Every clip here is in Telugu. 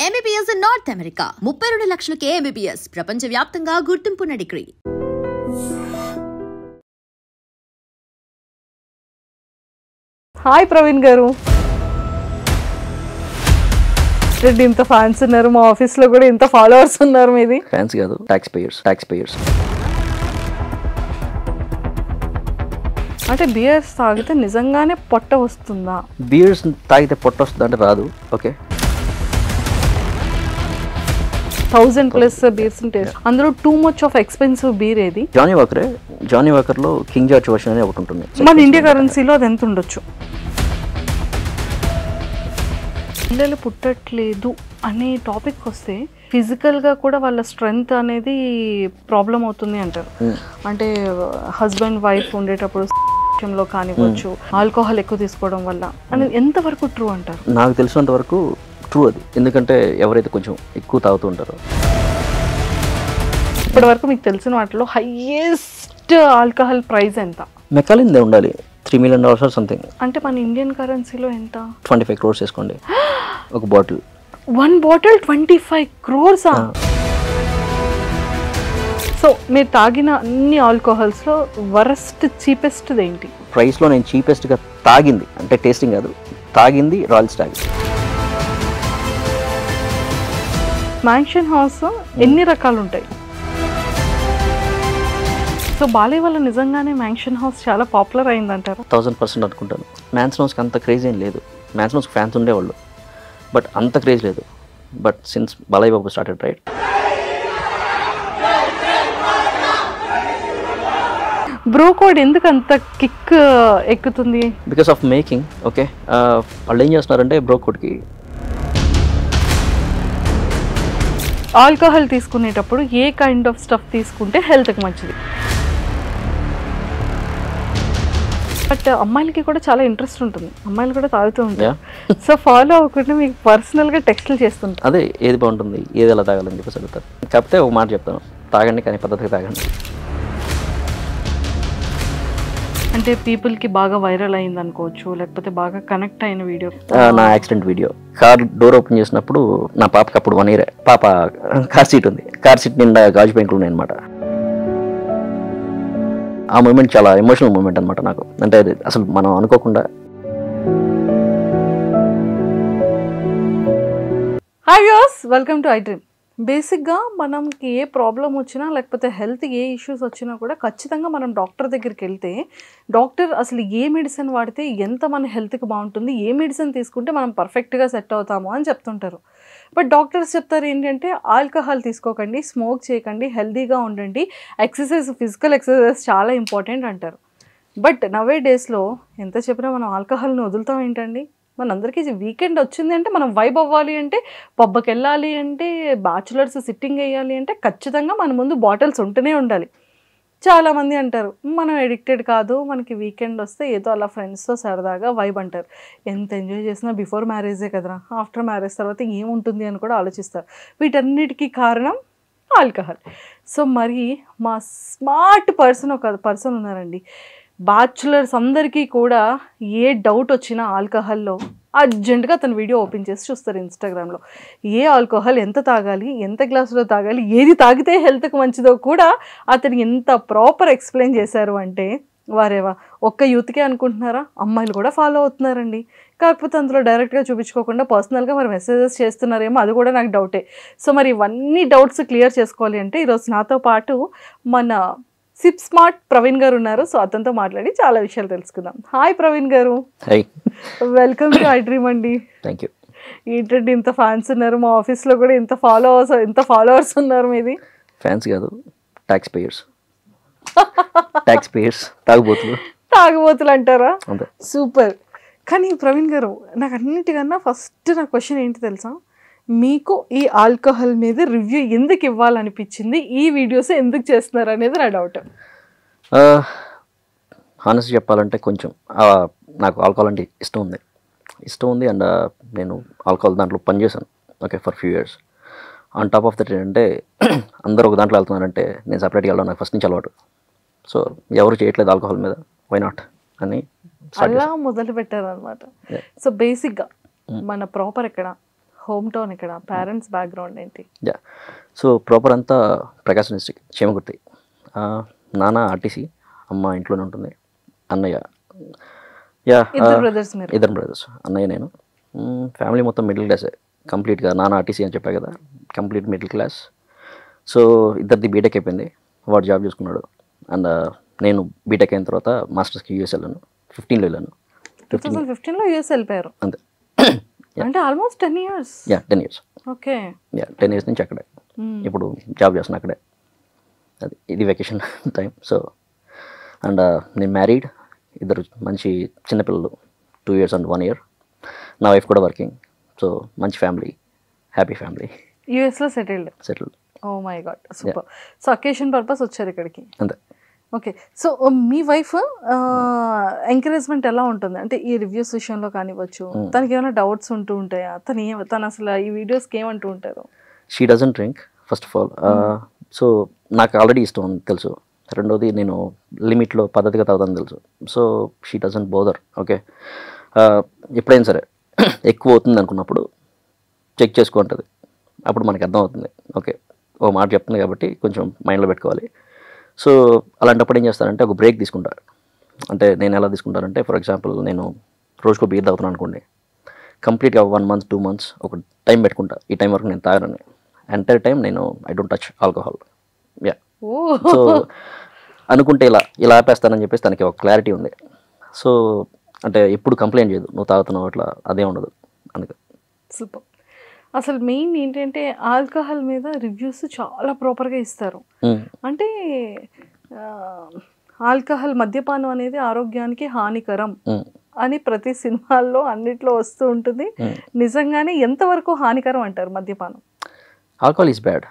MBBS in North America. 32 లక్షలకే MBBS. ప్రపంచవ్యాప్తంగా గుర్తింపున్న డిగ్రీ. హాయ్ ప్రవీణ్ గారు. ఇంత ఫ్యాన్స్ ఉన్నారు, మా ఆఫీస్ లో కూడా ఇంత ఫాలోవర్స్ ఉన్నారు. మీది ఫ్యాన్స్ కాదు, ట్యాక్స్ పేయర్స్. అంటే బియర్స్ తాగితే నిజంగానే పొట్ట వస్తుందా? బియర్స్ తాగితే పొట్ట వస్తుందా అంటే రాదు. ఓకే, 1000+ బీర్స్ ఉంటాయి. అందులో too much of expensive beer ఏది? జానీ వాకర్ లో కింగ్ జార్జ్ వర్షన్ అనేది ఒకటి ఉంటుంది. మన ఇండియా కరెన్సీలో అది ఎంత ఉండొచ్చు? పిల్లలు పుట్టట్లేదు అనే టాపిక్ వస్తే ఫిజికల్ గా కూడా వాళ్ళ స్ట్రెంగ్త్ అనేది ప్రాబ్లం అవుతుంది అంటారు. అంటే హస్బెండ్ వైఫ్ ఉండేటప్పుడు లో కానివ్వచ్చు, ఆల్కహాల్ ఎక్కువ తీసుకోవడం వల్ల అనేది ఎంతవరకు ట్రూ అంటారు? నాకు తెలిసినంత వరకు ట్రూ అది. ఎందుకంటే ఎవరైతే కొంచెం ఎక్కువ తాగుతూ ఉంటారో. ఇప్పటి వరకు మీకు తెలిసిన వాటిలో హైయెస్ట్ ఆల్కహాల్ ప్రైస్ ఎంత? మెకాలిన్ ఉండాలి, $3 million or సంథింగ్. అంటే మన ఇండియన్ కరెన్సీలో ఎంత? 25 crores వేసుకోండి ఒక బాటిల్. 1 bottle 25 crores. సో మీరు తాగిన అన్ని ఆల్కహాల్స్ లో వరస్ట్ చీపెస్ట్ ఏంటి? ప్రైస్ లో నేను చీపెస్ట్ గా తాగింది అంటే టేస్టింగ్ కాదు, తాగింది రాయల్ స్టాగ్. మ్యాన్షన్ హౌస్ ఎన్ని రకాలు ఉంటాయి? సో బాలయ్య వల్ల నిజంగానే మ్యాన్షన్ హౌస్ చాలా పాపులర్ అయిందంటారు? 1000% అనుకుంటాను. మ్యాన్షన్ హౌస్కి అంత క్రేజ్ ఏం లేదు. మ్యాన్షన్ హౌస్కి ఫ్యాన్స్ ఉండేవాళ్ళు, బట్ అంత క్రేజ్ లేదు. But since Balayya Babu started right. Bro code ఎందుకు అంత కిక్ ఎక్కుతుంది? Because of making. ఓకే, వాళ్ళు ఏం చేస్తున్నారంటే బ్రో కోడ్కి ఆల్కహాల్ తీసుకునేటప్పుడు ఏ కైండ్ ఆఫ్ స్టఫ్ తీసుకుంటే హెల్త్కి మంచిది? బట్ అమ్మాయిలకి కూడా చాలా ఇంట్రెస్ట్ ఉంటుంది, అమ్మాయిలు కూడా తాగుతూ ఉంటారు. సో ఫాలో అవ్వకుండా మీకు పర్సనల్గా టెక్స్ట్లు చేస్తుంటారు. అదే ఏది బాగుంటుంది, ఏది ఎలా తాగాలని చెప్పేసి అడుగుతారు. కాకపోతే ఒక మాట చెప్తాను, తాగండి కానీ పద్ధతిగా తాగండి. అంటే పీపుల్కి బాగా వైరల్ అయింది అనుకోవచ్చు, లేకపోతే బాగా కనెక్ట్ అయిన వీడియో నా accident video. Car door open చేసినప్పుడు నా పాపకి అప్పుడు 1 year. పాప కార్ సీట్ ఉంది, కార్ సీట్ నిండా గాజు పెంకులు ఉన్నాయి అనమాట. ఆ మూమెంట్ చాలా ఎమోషనల్ మూమెంట్ అనమాట నాకు. అంటే అసలు మనం అనుకోకుండా. Hi viewers, welcome to I dream. బేసిక్గా మనకి ఏ ప్రాబ్లం వచ్చినా లేకపోతే హెల్త్ ఏ ఇష్యూస్ వచ్చినా కూడా ఖచ్చితంగా మనం డాక్టర్ దగ్గరికి వెళ్తే డాక్టర్ అసలు ఏ మెడిసిన్ వాడితే ఎంత మన హెల్త్కి బాగుంటుంది, ఏ మెడిసిన్ తీసుకుంటే మనం పర్ఫెక్ట్గా సెట్ అవుతాము అని చెప్తుంటారు. బట్ డాక్టర్స్ చెప్తారు ఏంటంటే ఆల్కహాల్ తీసుకోకండి, స్మోక్ చేయకండి, హెల్తీగా ఉండండి, ఫిజికల్ ఎక్సర్సైజ్ చాలా ఇంపార్టెంట్ అంటారు. బట్ నవే డేస్లో ఎంత చెప్పినా మనం ఆల్కహాల్ని వదులుతాం ఏంటండి? మనందరికీ వీకెండ్ వచ్చింది అంటే మనం వైబ్ అవ్వాలి అంటే, పబ్కి వెళ్ళాలి అంటే, బ్యాచులర్స్ సిట్టింగ్ వేయాలి అంటే ఖచ్చితంగా మన ముందు బాటిల్స్ ఉంటూనే ఉండాలి. చాలామంది అంటారు మనం ఎడిక్టెడ్ కాదు, మనకి వీకెండ్ వస్తే ఏదో అలా ఫ్రెండ్స్తో సరదాగా వైబ్ అంటారు. ఎంత ఎంజాయ్ చేసినా బిఫోర్ మ్యారేజే కదరా, ఆఫ్టర్ మ్యారేజ్ తర్వాత ఏముంటుంది అని కూడా ఆలోచిస్తారు. వీటన్నిటికీ కారణం ఆల్కహాల్. సో మరి మా స్మార్ట్ ఒక పర్సన్ ఉన్నారండి. బ్యాచులర్స్ అందరికీ కూడా ఏ డౌట్ వచ్చినా ఆల్కహాల్లో అర్జెంటుగా తన వీడియో ఓపెన్ చేసి చూస్తారు ఇన్స్టాగ్రామ్లో. ఏ ఆల్కహాల్ ఎంత తాగాలి, ఎంత గ్లాసులో తాగాలి, ఏది తాగితే హెల్త్కి మంచిదో కూడా అతను ఎంత ప్రాపర్ ఎక్స్ప్లెయిన్ చేశారు అంటే వారేవా ఒక్క యూత్కే అనుకుంటున్నారా, అమ్మాయిలు కూడా ఫాలో అవుతున్నారండి. కాకపోతే అందులో డైరెక్ట్గా చూపించుకోకుండా పర్సనల్గా మరి మెసేజెస్ చేస్తున్నారేమో, అది కూడా నాకు డౌటే. సో మరి ఇవన్నీ డౌట్స్ క్లియర్ చేసుకోవాలి అంటే ఈరోజు నాతో పాటు మన సిప్ స్మార్ట్ ప్రవీణ్ గారు ఉన్నారు. సో అతనితో మాట్లాడి చాలా విషయాలు తెలుసుకుందాం. హాయ్ ప్రవీణ్ గారు. వెల్కమ్ టు ఐ డ్రీమ్ అండి. Thank you. ఏంటంటే ఇంత ఫ్యాన్స్ ఉన్నారు, మా ఆఫీస్లో కూడా ఇంత ఫాలోవర్స్ ఉన్నారు. మీది ఫ్యాన్స్ కాదు, ట్యాక్స్ పేయర్స్. తాగుబోతులు అంటారా? సూపర్. కానీ ప్రవీణ్ గారు, నాకు అన్నిటికన్నా ఫస్ట్ నా క్వశ్చన్ ఏంటి తెలుసా, మీకు ఈ ఆల్కహాల్ మీద రివ్యూ ఎందుకు ఇవ్వాలనిపించింది, ఈ వీడియోస్ ఎందుకు చేస్తున్నారు అనేది నా డౌట్. హానెస్ట్ చెప్పాలంటే కొంచెం నాకు ఆల్కహాల్ అంటే ఇష్టం ఉంది. అండ్ నేను ఆల్కహాల్ దాంట్లో పనిచేశాను. Okay, for few years. On top of that ఏంటంటే అందరూ ఒక దాంట్లో వెళ్తున్నారంటే నేను సపరేట్గా వెళ్ళడం నాకు ఫస్ట్ నుంచి అలవాటు. సో ఎవరు చేయట్లేదు ఆల్కహాల్ మీద, వై నాట్ అని అలా మొదలు పెట్టారు అనమాట. సో బేసిక్గా మన ప్రాపర్ ఎక్కడ, హోమ్ టౌన్ ఇక్కడ పేరెంట్స్ బ్యాక్గ్రౌండ్ ఏంటి? యా, సో ప్రాపర్ అంతా ప్రకాశం డిస్ట్రిక్ట్ చేమకుర్తి. నాన్న ఆర్టీసీ, అమ్మ ఇంట్లోనే ఉంటుంది. అన్నయ్య యా ఇద్దరు బ్రదర్స్ మీరు? ఇద్దరు బ్రదర్స్, అన్నయ్య నేను. ఫ్యామిలీ మొత్తం మిడిల్ క్లాసే కంప్లీట్గా. నాన్న ఆర్టీసీ అని చెప్పా కదా, కంప్లీట్ మిడిల్ క్లాస్. సో ఇద్దరిది బీటెక్ అయిపోయింది, వాడు జాబ్ చూసుకున్నాడు. అండ్ నేను బీటెక్ అయిన తర్వాత మాస్టర్స్కి యూఎస్ వెళ్ళాను. 15లో వెళ్ళాను. 2015లో యూఎస్ వెళ్ళిపోయారు అంతే. అంటే almost 10 years. Yeah 10 years. Okay. Yeah 10 years నుంచి అక్కడే. ఇప్పుడు జాబ్ చేస్తున్నా అక్కడే. అది ఇది వెకేషన్ టైం. సో అండ్ నేను మ్యారీడ్, ఇద్దరు మంచి చిన్నపిల్లలు, 2 years and 1 year. నా వైఫ్ కూడా వర్కింగ్. సో మంచి ఫ్యామిలీ, హ్యాపీ ఫ్యామిలీ. యూఎస్లో settled. Oh my god, super. So occasion purpose వచ్చారు ఇక్కడికి. అంతే. ఓకే. సో మీ వైఫ్ ఎంకరేజ్మెంట్ ఎలా ఉంటుంది? అంటే ఈ రివ్యూస్ విషయంలో కానివ్వచ్చు, తనకి ఏమైనా డౌట్స్ ఉంటూ ఉంటాయా? తను అసలు ఈ వీడియోస్కి ఏమంటూ ఉంటారు? She doesn't drink first of all. So నాకు ఆల్రెడీ ఇష్టం అని తెలుసు. రెండోది నేను లిమిట్లో పద్ధతిగా తాగుతాను తెలుసు. So she doesn't bother. Okay, ఎప్పుడైనా సరే ఎక్కువ అవుతుంది అనుకున్నప్పుడు చెక్ చేసుకుంటుంది. అప్పుడు మనకి అర్థం అవుతుంది, ఓకే ఓ మాట చెప్తుంది కాబట్టి కొంచెం మైండ్లో పెట్టుకోవాలి. సో అలాంటప్పుడు ఏం చేస్తానంటే ఒక బ్రేక్ తీసుకుంటా. అంటే నేను ఎలా తీసుకుంటానంటే, ఫర్ ఎగ్జాంపుల్ నేను రోజుకో బీర్ తాగుతున్నాను అనుకోండి, కంప్లీట్గా 1 month 2 months ఒక టైం పెట్టుకుంటా. ఈ టైం వరకు నేను తాగనని. ఎంటైర్ టైం నేను I don't touch alcohol. Yeah. So అనుకుంటే ఇలా ఆపేస్తానని చెప్పేసి తనకి ఒక క్లారిటీ ఉంది. సో అంటే ఎప్పుడు కంప్లైంట్ చేయదు, నువ్వు తాగుతున్నావు అట్లా అదే ఉండదు. అందుకే సూపర్. అసలు మెయిన్ ఏంటంటే ఆల్కహాల్ మీద రివ్యూస్ చాలా ప్రాపర్గా ఇస్తారు. అంటే ఆల్కహాల్, మద్యపానం అనేది ఆరోగ్యానికి హానికరం అని ప్రతి సినిమాల్లో అన్నిట్లో వస్తూ ఉంటుంది. నిజంగానే ఎంతవరకు హానికరం అంటారు మద్యపానం? Alcohol is bad,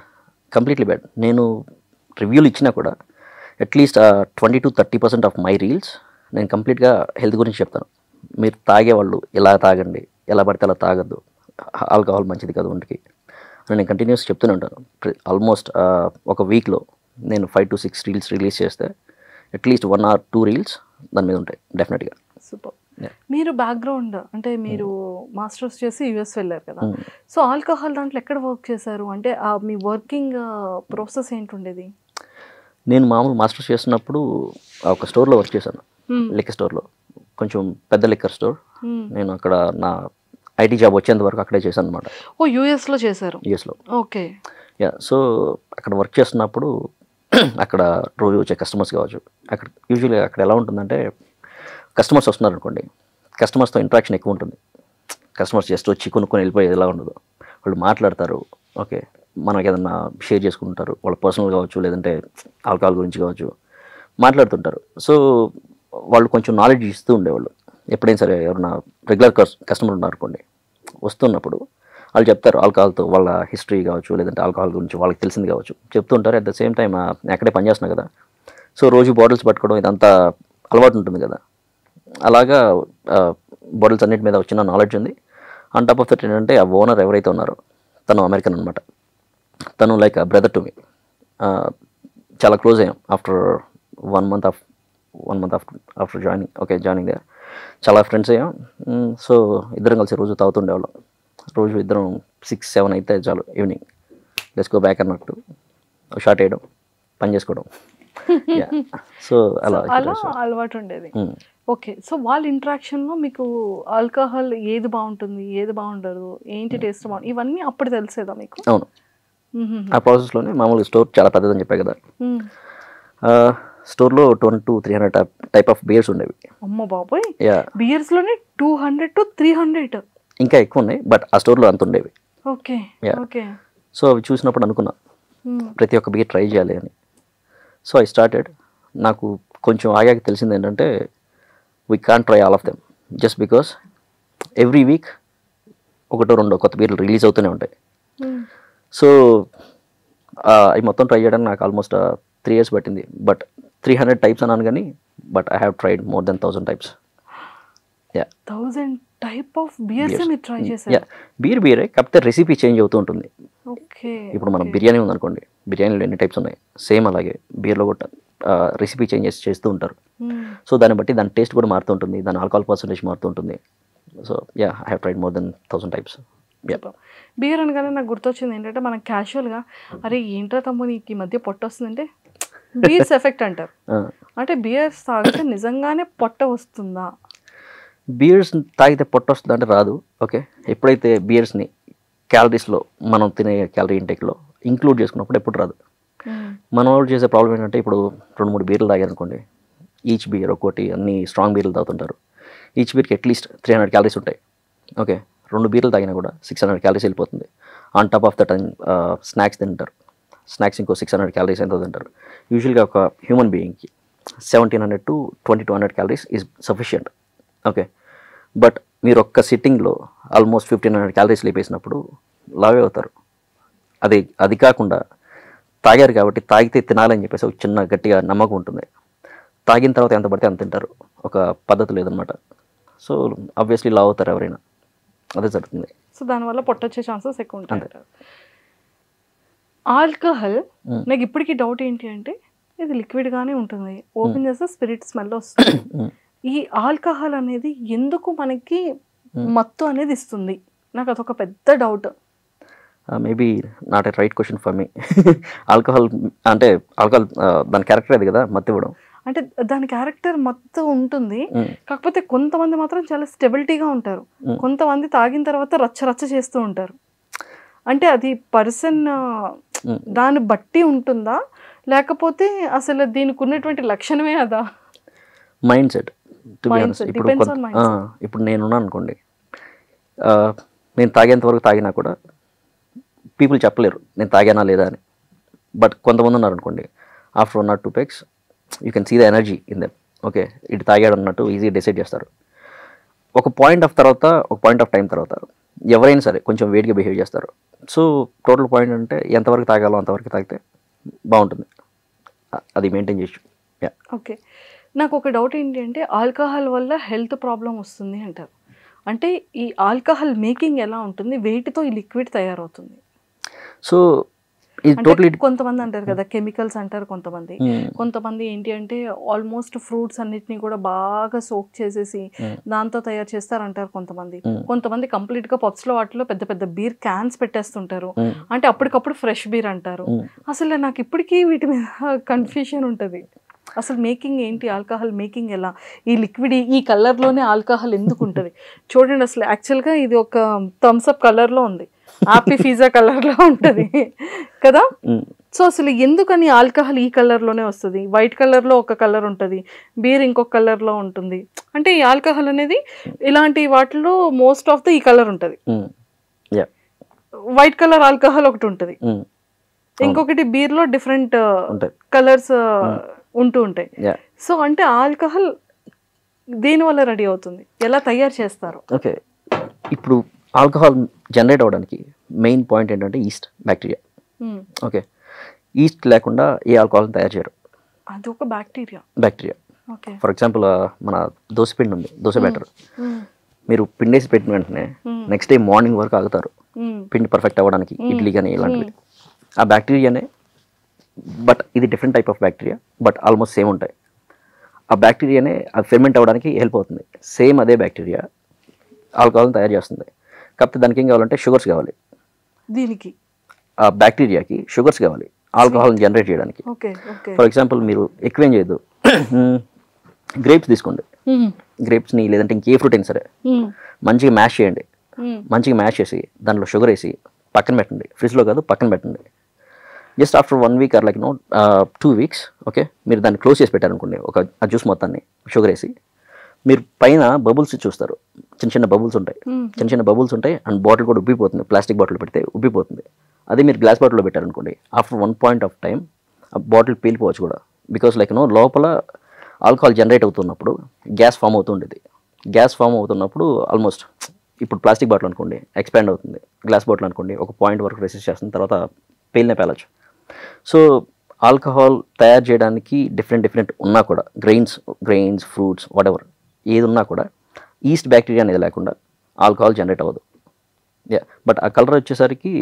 completely bad. నేను రివ్యూలు ఇచ్చినా కూడా at least 20 to 30% of my reels నేను కంప్లీట్గా హెల్త్ గురించి చెప్తాను. మీరు తాగేవాళ్ళు ఇలా తాగండి, ఎలా పడితే అలా తాగద్దు, ఆల్కహాల్ మంచిది కాదు ఒంటికి అని నేను కంటిన్యూస్ చెప్తూనే ఉంటాను. ఆల్మోస్ట్ ఒక వీక్లో నేను 5 to 6 రీల్స్ రిలీజ్ చేస్తే అట్లీస్ట్ 1 or 2 రీల్స్ దాని మీద ఉంటాయి డెఫినెట్గా. సూపర్. మీరు బ్యాక్గ్రౌండ్ అంటే మీరు మాస్టర్స్ చేసి యూఎస్ వెళ్ళారు కదా, సో ఆల్కహాల్ దాంట్లో ఎక్కడ వర్క్ చేశారు? అంటే మీ వర్కింగ్ ప్రాసెస్ ఏంటుండేది? నేను మామూలు మాస్టర్స్ చేస్తున్నప్పుడు ఒక స్టోర్లో వర్క్ చేశాను, లిక్కర్ స్టోర్లో, కొంచెం పెద్ద లిక్కర్ స్టోర్. నేను అక్కడ నా ఐటీ జాబ్ వచ్చేంత వరకు అక్కడే చేశాను అనమాట. ఓ యూఎస్లో చేశారు? యూఎస్లో. ఓకే. యా. సో అక్కడ వర్క్ చేస్తున్నప్పుడు అక్కడ రోజు వచ్చే కస్టమర్స్ కావచ్చు, అక్కడ యూజువల్గా అక్కడ ఎలా ఉంటుందంటే, కస్టమర్స్ వస్తున్నారు అనుకోండి, కస్టమర్స్తో ఇంట్రాక్షన్ ఎక్కువ ఉంటుంది. కస్టమర్స్ జస్ట్ వచ్చి కొనుక్కొని వెళ్ళిపోయేది ఎలా ఉండదు. వాళ్ళు మాట్లాడతారు, ఓకే, మనకి ఏదన్నా షేర్ చేసుకుంటారు, వాళ్ళ పర్సనల్ కావచ్చు, లేదంటే ఆల్కహాల్ గురించి కావచ్చు మాట్లాడుతుంటారు. సో వాళ్ళు కొంచెం నాలెడ్జ్ ఇస్తూ ఉండేవాళ్ళు. ఎప్పుడైనా సరే ఎవరైనా రెగ్యులర్ కస్టమర్ ఉన్నారు అనుకోండి, వస్తున్నప్పుడు వాళ్ళు చెప్తారు ఆల్కహాల్తో వాళ్ళ హిస్టరీ కావచ్చు, లేదంటే ఆల్కహాల్ గురించి వాళ్ళకి తెలిసింది కావచ్చు చెప్తుంటారు. అట్ ద సేమ్ టైం నేను అక్కడే పనిచేస్తున్నా కదా, సో రోజు బాటిల్స్ పట్టుకోవడం ఇదంతా అలవాటు ఉంటుంది కదా. అలాగా బాటిల్స్ అన్నిటి మీద వచ్చిన నాలెడ్జ్ ఉంది. ఆన్ టాప్ ఆఫ్ దట్ ఏంటంటే ఆ ఓనర్ ఎవరైతే ఉన్నారో తను అమెరికన్ అనమాట. తను లైక్ బ్రదర్ టు మీ. చాలా క్లోజ్ అయ్యాం after 1 month after joining they. చాలా ఫ్రెండ్స్ అయ్యాం. సో ఇద్దరం కలిసి రోజు తాగుతుండేవాళ్ళం. రోజు ఇద్దరం 6-7 అయితే చాలు, ఈవినింగ్ లెట్స్ గో బ్యాక్ అన్నట్టు షార్ట్ వేయడం, పని చేసుకోవడం. సో అలా అలవాటు ఉండేది. ఓకే. సో వాళ్ళ ఇంట్రాక్షన్లో మీకు ఆల్కహాల్ ఏది బాగుంటుంది, ఏది బాగుండదు, ఏంటి టేస్ట్ బాగుంటుంది, ఇవన్నీ అప్పుడు తెలిసేదా మీకు? అవును. ఆ ప్రాసెస్లోనే మామూలుగా స్టోర్ చాలా పెద్దదని చెప్పా కదా, స్టోర్లో 200 to 300 టైప్ ఆఫ్ బియర్స్ ఉండేవి. అమ్మ బాబోయ్, బియర్స్లోనే 200 to 300 ఇంకా ఎక్కువ ఉన్నాయి, బట్ ఆ స్టోర్లో అంత ఉండేవి. ఓకే. ఓకే. సో అవి చూసినప్పుడు అనుకున్నా ప్రతి ఒక్క బియర్ ట్రై చేయాలి అని. So I started. నాకు కొంచెం ఆగాక తెలిసింది ఏంటంటే, we can't try all of them just because every week 1-2 కొత్త బీర్లు రిలీజ్ అవుతూనే ఉంటాయి. సో అవి మొత్తం ట్రై చేయడానికి నాకు ఆల్మోస్ట్ 3 years పట్టింది. బట్ 300 టైప్స్ అన్నాను కానీ, but I have tried more than 1000 types. Yeah, 1000 type of beers మీరు ట్రై చేశారు? యా, బీరే, కాకపోతే రెసిపీ చేంజ్ అవుతూ ఉంటుంది. ఓకే. ఇప్పుడు మనం బిర్యానీ ఉందనుకోండి, బిర్యానీలో ఎన్ని టైప్స్ ఉన్నాయి, సేమ్ అలాగే బీర్లో కూడా రెసిపీ చేంజెస్ చేస్తూ ఉంటారు. సో దాన్ని బట్టి దాని టేస్ట్ కూడా మారుతూ ఉంటుంది, దాని ఆల్కహాల్ పర్సంటేజ్ మారుతూ ఉంటుంది. So yeah, I have tried more than 1000 types. Beer అనగానే నాకు గుర్తొచ్చింది ఏంటంటే మనం క్యాజువల్గా అరే ఏంట్రా తమ్ముడు నీకు ఈ మధ్య పొట్ట వస్తుందంటే బీర్స్ ఎఫెక్ట్ అంటారు. అంటే బియర్స్ తాగితే నిజంగానే పొట్ట వస్తుందా? బియర్స్ తాగితే పొట్ట వస్తుంది అంటే రాదు. ఓకే, ఎప్పుడైతే బియర్స్ని క్యాలరీస్లో మనం తినే క్యాలరీ ఇంటేక్లో ఇంక్లూడ్ చేసుకున్నప్పుడు ఎప్పుడు రాదు. మన వాళ్ళు చేసే ప్రాబ్లం ఏంటంటే ఇప్పుడు 2-3 బీర్లు తాగారనుకోండి, ఈచ్ బీర్ ఒక్కోటి అన్ని స్ట్రాంగ్ బీర్లు తాగుతుంటారు. ఈచ్ బీర్కి అట్లీస్ట్ 300 క్యాలరీస్ ఉంటాయి. ఓకే, 2 బీర్లు తాగినా కూడా 600 క్యాలరీస్ వెళ్ళిపోతుంది. On top of that snacks తింటారు. స్నాక్స్ ఇంకో 600 క్యాలరీస్ ఎంతో తింటారు. యూజువల్గా ఒక హ్యూమన్ బీయింగ్కి 1700 to 2200 calories is sufficient. Okay, but మీరు ఒక్క సిట్టింగ్లో ఆల్మోస్ట్ 1500 క్యాలరీస్ లేపేసినప్పుడు లావే అవుతారు. అది కాకుండా తాగారు కాబట్టి తాగితే తినాలని చెప్పేసి ఒక చిన్న గట్టిగా నమ్మకం ఉంటుంది. తాగిన తర్వాత ఎంత పడితే అంత తింటారు, ఒక పద్ధతి లేదనమాట. సో ఆబ్వియస్లీ లావ్ అవుతారు ఎవరైనా, అదే జరుగుతుంది. సో దానివల్ల పొట్టొచ్చే ఛాన్సెస్ ఎక్కువ ఉంటాయి. ఆల్కహాల్ నాకు ఇప్పటికీ డౌట్ ఏంటి అంటే ఇది లిక్విడ్గానే ఉంటుంది, ఓపెన్ చేస్తే స్పిరిట్ స్మెల్ వస్తుంది. ఈ ఆల్కహాల్ అనేది ఎందుకు మనకి మత్తు అనేది ఇస్తుంది? నాకు అదొక పెద్ద doubt. Maybe not a right question for me. Alcohol దాని క్యారెక్టర్ అది కదా మత్తు ఇవ్వడం. అంటే దాని క్యారెక్టర్ మత్తు ఉంటుంది, కాకపోతే కొంతమంది మాత్రం చాలా స్టెబిలిటీగా ఉంటారు, కొంతమంది తాగిన తర్వాత రచ్చ చేస్తూ ఉంటారు. అంటే అది పర్సన్ దాన్ని బట్టి ఉంటుందా, లేకపోతే అసలు దీనికి ఉన్నటువంటి లక్షణమే అదా? Mind set. ఇప్పుడు నేనున్నాను అనుకోండి, నేను తాగేంత వరకు తాగినా కూడా పీపుల్ చెప్పలేరు నేను తాగానా లేదా అని. బట్ కొంతమంది ఉన్నారు అనుకోండి, after 1 or 2 pegs you can see the energy in them. Okay, ఇటు తాగాడు అన్నట్టు ఈజీగా డిసైడ్ చేస్తారు. ఒక పాయింట్ ఆఫ్ టైం తర్వాత ఎవరైనా సరే కొంచెం వెయిట్గా బిహేవ్ చేస్తారు. సో టోటల్ పాయింట్ అంటే ఎంతవరకు తాగాలో అంతవరకు తాగితే బాగుంటుంది, అది మెయింటైన్ చేయొచ్చు. ఓకే, నాకు ఒక డౌట్ ఏంటి అంటే ఆల్కహాల్ వల్ల హెల్త్ ప్రాబ్లం వస్తుంది అంటారు. అంటే ఈ ఆల్కహాల్ మేకింగ్ ఎలా ఉంటుంది, వెయిట్తో ఈ లిక్విడ్ తయారవుతుంది. సో కొంతమంది అంటారు కదా కెమికల్స్ అంటారు, కొంతమంది ఏంటి అంటే ఆల్మోస్ట్ ఫ్రూట్స్ అన్నిటిని కూడా బాగా సోక్ చేసేసి దాంతో తయారు చేస్తారంటారు. కొంతమంది కంప్లీట్ గా పబ్స్ లో వాటిలో పెద్ద పెద్ద బీర్ క్యాన్స్ పెట్టేస్తుంటారు, అంటే అప్పటికప్పుడు ఫ్రెష్ బీర్ అంటారు. అసలు నాకు ఇప్పటికీ వీటి మీద కన్ఫ్యూషన్ ఉంటుంది. అసలు మేకింగ్ ఏంటి, ఆల్కహాల్ మేకింగ్ ఎలా, ఈ లిక్విడ్ ఈ కలర్లోనే ఆల్కహాల్ ఎందుకు ఉంటుంది? చూడండి, అసలు యాక్చువల్గా ఇది ఒక థమ్స్ అప్ కలర్లో ఉంది, హ్యాపీ పిజ్జా కలర్లో ఉంటుంది కదా. సో అసలు ఎందుకని ఆల్కహాల్ ఈ కలర్లోనే వస్తుంది? వైట్ కలర్లో ఒక కలర్ ఉంటుంది, బీర్ ఇంకొక కలర్లో ఉంటుంది. అంటే ఈ ఆల్కహాల్ అనేది ఇలాంటి వాటిలో మోస్ట్ ఆఫ్ ద ఈ కలర్ ఉంటుంది. వైట్ కలర్ ఆల్కహాల్ ఒకటి ఉంటుంది, ఇంకొకటి బీర్లో డిఫరెంట్ కలర్స్ ఉంటూ ఉంటాయి. సో అంటే ఆల్కహాల్ దేని వల్ల రెడీ అవుతుంది, ఎలా తయారు చేస్తారు? ఓకే, ఇప్పుడు ఆల్కహాల్ జనరేట్ అవ్వడానికి మెయిన్ పాయింట్ ఏంటంటే ఈస్ట్ బ్యాక్టీరియా. ఓకే, ఈస్ట్ లేకుండా ఏ ఆల్కహాల్ తయారు చేయరు. అది ఒక బ్యాక్టీరియా. ఫర్ ఎగ్జాంపుల్ మన దోశ పిండి ఉంది, దోశ బ్యాటర్. మీరు పిండేసి పెట్టిన వెంటనే నెక్స్ట్ డే మార్నింగ్ వరకు ఆగుతారు పిండి పర్ఫెక్ట్ అవ్వడానికి, ఇడ్లీ కానీ ఇలాంటివి. ఆ బ్యాక్టీరియానే, బట్ ఇది different type of bacteria, but almost same ఉంటాయి. ఆ బ్యాక్టీరియానే అది ఫెర్మెంట్ అవ్వడానికి హెల్ప్ అవుతుంది. సేమ్ అదే బ్యాక్టీరియా ఆల్కహాల్ని తయారు చేస్తుంది. కాకపోతే దానికి ఏం కావాలంటే షుగర్స్ కావాలి. దీనికి ఆ బ్యాక్టీరియాకి షుగర్స్ కావాలి ఆల్కహాల్ని జనరేట్ చేయడానికి. ఫర్ ఎగ్జాంపుల్ మీరు ఎక్కువేం చేయొద్దు, గ్రేప్స్ తీసుకోండి, గ్రేప్స్ని లేదంటే ఇంకే ఫ్రూట్ అయినా సరే మంచిగా మ్యాష్ చేయండి. మంచిగా మ్యాష్ చేసి దాంట్లో షుగర్ వేసి పక్కన పెట్టండి, ఫ్రిడ్జ్లో కాదు పక్కన పెట్టండి. Just after 1 week or 2 weeks, okay, మీరు దాన్ని క్లోజ్ చేసి పెట్టారనుకోండి, ఒక ఆ జ్యూస్ మొత్తాన్ని షుగర్ వేసి, మీరు పైన బబుల్స్ చూస్తారు, చిన్న చిన్న బబుల్స్ ఉంటాయి అండ్ బాటిల్ కూడా ఉబ్బిపోతుంది. ప్లాస్టిక్ బాటిల్ పెడితే ఉబ్బిపోతుంది. అదే మీరు గ్లాస్ బాటిల్లో పెట్టారనుకోండి, ఆఫ్టర్ 1 point of time ఆ బాటిల్ పీలిపోవచ్చు కూడా. బికాస్ లోపల ఆల్కహాల్ జనరేట్ అవుతున్నప్పుడు గ్యాస్ ఫామ్ అవుతుండేది. గ్యాస్ ఫామ్ అవుతున్నప్పుడు ఆల్మోస్ట్ ఇప్పుడు ప్లాస్టిక్ బాటిల్ అనుకోండి ఎక్స్పాండ్ అవుతుంది, గ్లాస్ బాటిల్ అనుకోండి ఒక పాయింట్ వరకు రెసిస్ట్ చేస్తుంది, తర్వాత పేలొచ్చు. సో ఆల్కహాల్ తయారు చేయడానికి డిఫరెంట్ ఉన్నా కూడా గ్రెయిన్స్ ఫ్రూట్స్ వాటెవర్ ఏది ఉన్నా కూడా ఈస్ట్ బ్యాక్టీరియా అనేది లేకుండా ఆల్కహాల్ జనరేట్ అవ్వదు. బట్ ఆ కలర్ వచ్చేసరికి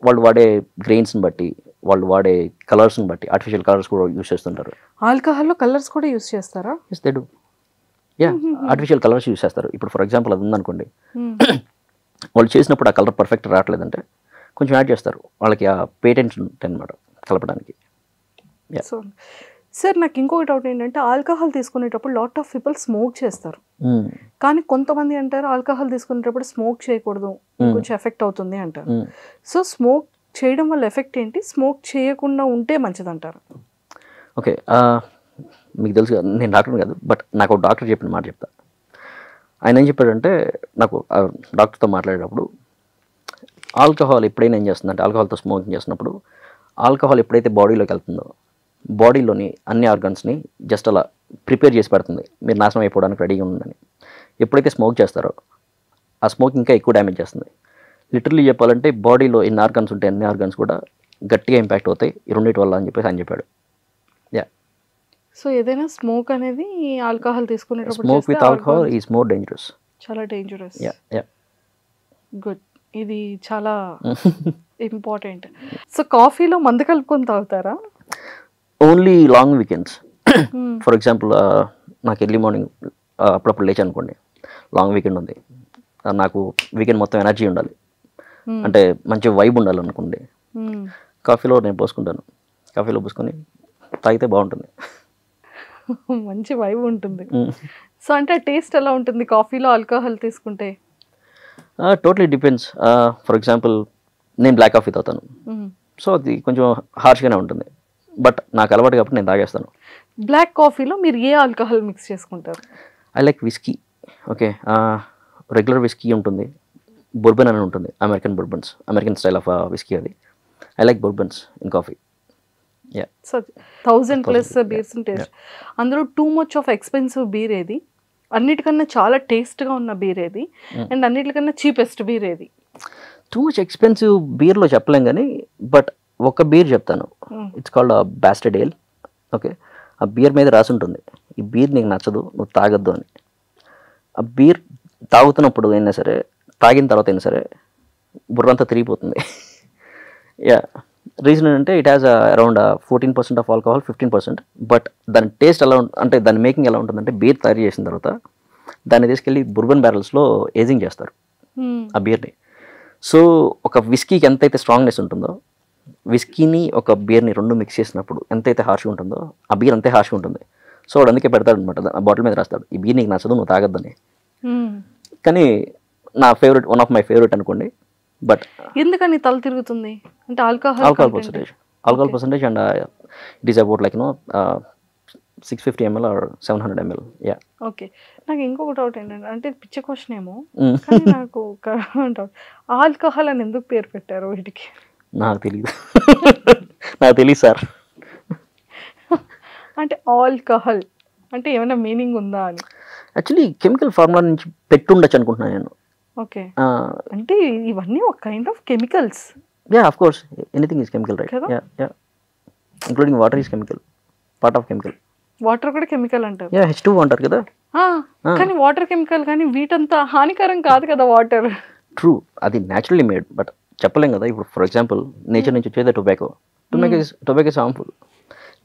వాళ్ళు వాడే గ్రెయిన్స్ని బట్టి, వాళ్ళు వాడే కలర్స్ని బట్టి ఆర్టిఫిషియల్ కలర్స్ కూడా యూస్ చేస్తుంటారు. ఆల్కహాల్లో కలర్స్ కూడా యూస్ చేస్తారా? They do. Artificial colours use చేస్తారు. ఇప్పుడు ఫర్ ఎగ్జాంపుల్ అది ఉందనుకోండి, వాళ్ళు చేసినప్పుడు ఆ కలర్ పర్ఫెక్ట్ రావట్లేదంటే కొంచెం యాడ్ చేస్తారు, వాళ్ళకి ఆ పేటెంట్స్ ఉంటాయి అనమాట కలపడానికి. సో సార్ నాకు ఇంకొక డౌట్ ఏంటంటే ఆల్కహాల్ తీసుకునేటప్పుడు లాట్ ఆఫ్ పీపుల్ స్మోక్ చేస్తారు, కానీ కొంతమంది అంటారు ఆల్కహాల్ తీసుకునేటప్పుడు స్మోక్ చేయకూడదు, కొంచెం ఎఫెక్ట్ అవుతుంది అంటారు. సో స్మోక్ చేయడం వల్ల ఎఫెక్ట్ ఏంటి, స్మోక్ చేయకుండా ఉంటే మంచిది అంటారు? ఓకే, మీకు తెలుసు కదా, నేను డాక్టర్ కాదు, బట్ నాకు ఒక డాక్టర్ చెప్పిన మాట చెప్తా. ఆయన ఏం చెప్పాడంటే, నాకు డాక్టర్తో మాట్లాడేటప్పుడు ఆల్కహాల్ ఎప్పుడైనా ఏం చేస్తుందంటే, ఆల్కహాల్తో స్మోకింగ్ చేస్తున్నప్పుడు ఆల్కహాల్ ఎప్పుడైతే బాడీలోకి వెళ్తుందో బాడీలోని అన్ని ఆర్గన్స్ని జస్ట్ అలా ప్రిపేర్ చేసి పెడుతుంది, మీరు నాశనం అయిపోవడానికి రెడీగా ఉందని. ఎప్పుడైతే స్మోక్ చేస్తారో ఆ స్మోక్ ఇంకా ఎక్కువ డ్యామేజ్ చేస్తుంది. లిటరలీ చెప్పాలంటే బాడీలో ఎన్ని ఆర్గన్స్ ఉంటాయి అన్ని ఆర్గన్స్ కూడా గట్టిగా ఇంపాక్ట్ అవుతాయి ఈ రెండింటి వల్ల అని చెప్పేసి ఆయన చెప్పాడు. యా, సో ఏదైనా స్మోక్ అనేది ఆల్కహాల్ తీసుకునేటప్పుడు smoke with alcohol is more dangerous. చాలా డేంజరస్. యా యా, గుడ్, ఇది చాలా ఇంపార్టెంట్. సో కాఫీలో మందు కలుపుకొని తాగుతారా? Only long weekends. For example నాకు ఎర్లీ మార్నింగ్ అప్పుడప్పుడు లేచి అనుకోండి, లాంగ్ వీకెండ్ ఉంది, నాకు వీకెండ్ మొత్తం ఎనర్జీ ఉండాలి అంటే మంచి వైబ్ ఉండాలి అనుకోండి, కాఫీలో నేను పోసుకుంటాను. కాఫీలో పోసుకొని తాగితే బాగుంటుంది, మంచి వైబ్ ఉంటుంది. సో అంటే టేస్ట్ ఎలా ఉంటుంది కాఫీలో ఆల్కహాల్ తీసుకుంటే? Totally depends. ఫర్ ఎగ్జాంపుల్ నేను బ్లాక్ కాఫీ తాగుతాను, సో అది కొంచెం హార్ష్గానే ఉంటుంది, బట్ నాకు అలవాటు కాబట్టి నేను తాగేస్తాను. బ్లాక్ కాఫీలో మీరు ఏ ఆల్కహాల్ మిక్స్ చేసుకుంటారు? I like whisky. Okay, regular whisky ఉంటుంది, బourbon అని ఉంటుంది, American bourbons, American style of whisky అది. I like bourbons in coffee. Yeah, so 1000+ beers taste. అందులో too much of expensive beer ఏది, అన్నిటికన్నా చాలా టేస్ట్గా ఉన్న బీర్ ఏది, అండ్ అన్నిటికన్నా చీపెస్ట్ బీర్ ఏది? టూ మచ్ ఎక్స్పెన్సివ్ బీర్లో చెప్పలేం కానీ, బట్ ఒక బీర్ చెప్తాను, it's called bastard ale. Okay, ఆ బీర్ మీద రాసి ఉంటుంది, ఈ బీర్ నీకు నచ్చదు నువ్వు తాగొద్దు అని. ఆ బీర్ తాగుతున్నప్పుడు అయినా సరే, తాగిన తర్వాత అయినా సరే బుర్రంతా తిరిగిపోతుంది. యా, రీజన్ ఏంటంటే it has around 14% of alcohol, 15%. But దాని టేస్ట్ ఎలా అంటే దాని మేకింగ్ ఎలా ఉంటుందంటే, బీర్ తయారు చేసిన తర్వాత దాన్ని తీసుకెళ్ళి బుర్బన్ బ్యారల్స్లో ఏజింగ్ చేస్తారు ఆ బీర్ని. సో ఒక విస్కీకి ఎంతైతే స్ట్రాంగ్నెస్ ఉంటుందో, విస్కీని ఒక బీర్ని రెండు మిక్స్ చేసినప్పుడు ఎంతైతే హార్ష్గా ఉంటుందో ఆ బీర్ అంతే హార్ష్గా ఉంటుంది. సో వాడు అందుకే పెడతాడు అనమాట, ఆ బాటిల్ మీద రాస్తాడు ఈ బీర్ నీకు నచ్చదు నువ్వు తాగొద్దని. కానీ నా favourite, one of my favourite అనుకోండి. బట్ ఎందుకని తల తిరుగుతుంది అంటే alcohol percentage and it is about like 650 ml or 700 ml. Yeah, okay. నాకు ఇంకొక డౌట్ ఏంటంటే, అంటే పిచ్చ క్వశ్చన్ ఏమో కానీ నాకు ఒక డౌట్, ఆల్కహాల్ అని ఎందుకు పేరు పెట్టారు వీటికి? నాకు తెలియదు సార్. అంటే ఆల్కహాల్ అంటే ఏమైనా మీనింగ్ ఉందా అని? యాక్చువల్లీ కెమికల్ ఫార్ములా నుంచి పెట్టుండొచ్చు అనుకుంటున్నాను నేను. ఓకే, అంటే ఇవన్నీ ఒక kind of chemicals. Yeah, of course anything is chemical, right? Yeah yeah, including water is chemical, part of chemical. Water కూడా కెమికల్ అంటారు. యా, H2 అంటారు కదా. కానీ వాటర్ కెమికల్, కానీ వీటంతా హానికరం కాదు కదా వాటర్. ట్రూ, అది న్యాచురల్లీ మేడ్, బట్ చెప్పలేం కదా. ఇప్పుడు ఫర్ ఎగ్జాంపుల్ నేచర్ నుంచి వచ్చేది టొబాకో ఇస్ హార్మ్ఫుల్.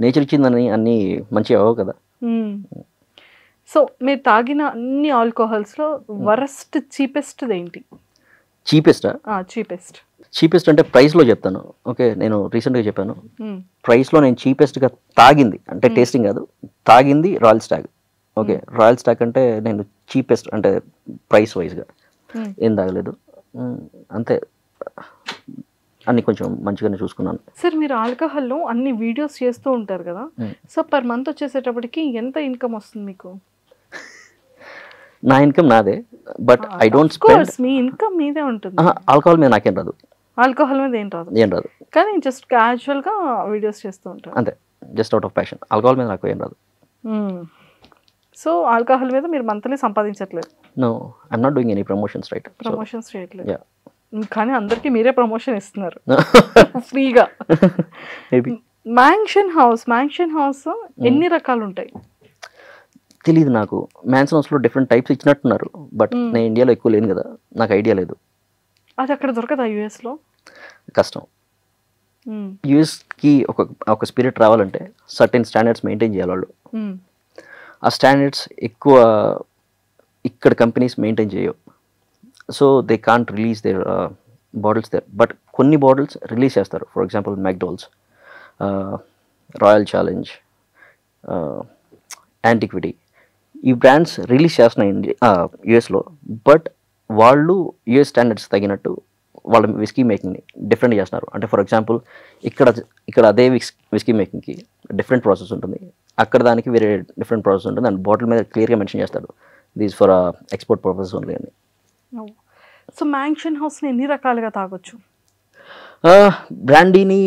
నేచర్ ఇచ్చిందని అన్నీ మంచిగా అవ్వవు కదా. సో మీరు తాగిన అన్ని ఆల్కహాల్స్లో వరస్ట్ చీపెస్ట్ ఏంటి? చీపెస్ట్ అంటే ప్రైస్లో చెప్తాను. ఓకే, నేను రీసెంట్గా చెప్పాను, ప్రైస్లో నేను చీపెస్ట్గా తాగింది అంటే టేస్టింగ్ కాదు, తాగింది Royal Stag. Okay, Royal Stag అంటే నేను చీపెస్ట్ అంటే ప్రైస్ వైజ్గా ఏం తాగలేదు, అంతే. అన్ని కొంచెం మంచిగానే చూసుకున్నాను. సార్ మీరు ఆల్కహాల్లో అన్ని వీడియోస్ చేస్తూ ఉంటారు కదా, సో పర్ మంత్ వచ్చేసేటప్పటికి ఎంత ఇన్కమ్ వస్తుంది మీకు? నా ఇన్కమ్ నాదే, but I don't spend. Me income మీదే ఉంటుంది. ఆల్కహాల్ మీద నాకేం రాదు. ఆల్కహాల్ మీద ఏం రాదు, కానీ జస్ట్ క్యాజువల్గా వీడియోస్ చేస్తూ ఉంటారు అంతే, just out of passion. Alcohol మీద నాకు ఏం రాదు. సో ఆల్కహాల్ మీద మీరు మంత్లీ సంపాదించట్లేదు? No, I'm not doing any promotions, right? Promotions చేయట్లేదు, కానీ అందరికి మీరే ప్రమోషన్ ఇస్తున్నారు ఫ్రీగా. మ్యాన్షన్ హౌస్ ఎన్ని రకాలు ఉంటాయి తెలియదు నాకు. మ్యాన్షన్ హౌస్లో డిఫరెంట్ టైప్స్ ఇచ్చినట్టున్నారు, బట్ నేను ఇండియాలో ఎక్కువ లేను కదా, నాకు ఐడియా లేదు. అది అక్కడ దొరకదా యూఎస్లో? కష్టం. యూఎస్కి ఒక స్పిరిట్ రావాలంటే సర్టెన్ స్టాండర్డ్స్ మెయింటైన్ చేయాలి వాళ్ళు. ఆ స్టాండర్డ్స్ ఎక్కువ ఇక్కడ కంపెనీస్ మెయింటైన్ చేయవు. So they can't release their bottles there. But కొన్ని బాటిల్స్ రిలీజ్ చేస్తారు. For example McDowell's, Royal Challenge, Antiquity, ఈ బ్రాండ్స్ రిలీజ్ చేస్తున్నాయి యుఎస్లో. బట్ వాళ్ళు యుఎస్ స్టాండర్డ్స్ తగినట్టు వాళ్ళ విస్కీ మేకింగ్ని డిఫరెంట్ చేస్తున్నారు. అంటే ఫర్ ఎగ్జాంపుల్ ఇక్కడ అదే విస్కీ మేకింగ్కి డిఫరెంట్ ప్రాసెస్ ఉంటుంది, అక్కడ దానికి వేరే డిఫరెంట్ ప్రాసెస్ ఉంటుంది. అండ్ బాటిల్ మీద క్లియర్గా మెన్షన్ చేస్తాడు these for export purpose only అని. సో మ్యాన్షన్ హౌస్ని ఎన్ని రకాలుగా తాగొచ్చు? బ్రాండీని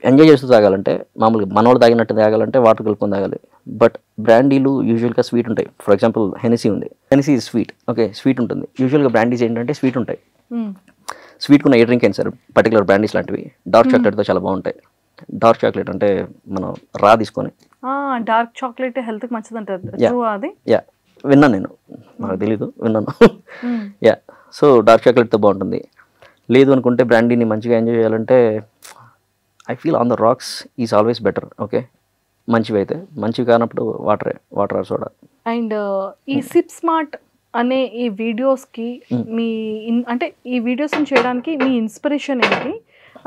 ఎంజాయ్ చేస్తూ తాగాలంటే, మామూలుగా మనోళ్ళు తాగినట్టు తాగాలంటే వాటర్ కలుపుకొని తాగాలి. బట్ బ్రాండీలు యూజువల్గా స్వీట్ ఉంటాయి. ఫర్ ఎగ్జాంపుల్ హెనెసీ ఉంది, హెనెసీ స్వీట్, ఓకే, స్వీట్ ఉంటుంది. యూజువల్గా బ్రాండీస్ ఏంటంటే స్వీట్ ఉంటాయి. స్వీట్ ఉన్న ఏ డ్రింక్ అయినా సార్, పర్టికులర్ బ్రాండీస్ లాంటివి డార్క్ చాక్లెట్తో చాలా బాగుంటాయి. డార్క్ చాక్లెట్ అంటే మనం రా తీసుకొని, డార్క్ చాక్లెట్ హెల్త్కి మంచిది అంటారు అది. యా, విన్నాను నేను, నాకు తెలీదు, విన్నాను. యా, సో డార్క్ చాక్లెట్తో బాగుంటుంది. లేదు అనుకుంటే బ్రాండీని మంచిగా ఎంజాయ్ చేయాలంటే I feel on the racks is always better. Okay, మంచివి అయితే, మంచివి కానప్పుడు వాటర్ ఆర్ సోడా. అండ్ ఈ సిప్ స్మార్ట్ అనే ఈ వీడియోస్కి మీ అంటే ఈ వీడియోస్ని చేయడానికి మీ ఇన్స్పిరేషన్ ఏంటి?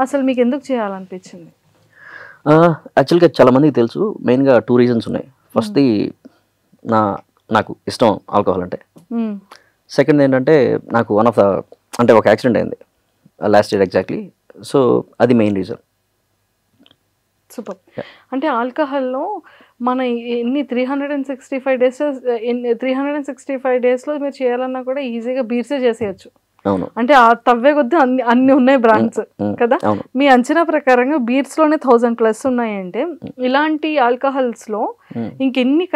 అసలు మీకు ఎందుకు చేయాలనిపించింది? యాక్చువల్గా చాలామందికి తెలుసు, మెయిన్గా 2 రీజన్స్ ఉన్నాయి. ఫస్ట్ది నాకు ఇష్టం ఆల్కహాల్ అంటే. సెకండ్ ఏంటంటే నాకు వన్ ఆఫ్ ద అంటే ఒక యాక్సిడెంట్ అయింది లాస్ట్ ఇయర్ ఎగ్జాక్ట్లీ. సో అది మెయిన్ రీజన్. సూపర్. అంటే ఆల్కహాల్లో మన ఎన్ని 365 డేస్ 365 డేస్లో మీరు చేయాలన్నా కూడా ఈజీగా బీర్సే చేసేయచ్చు. అవును, అంటే ఆ తవ్వే కొద్దీ అన్ని ఉన్నాయి బ్రాండ్స్ కదా. మీ అంచనా ప్రకారంగా బీర్స్లోనే 1000+ ఉన్నాయంటే ఇలాంటి ఆల్కహాల్స్లో ఇంకెన్ని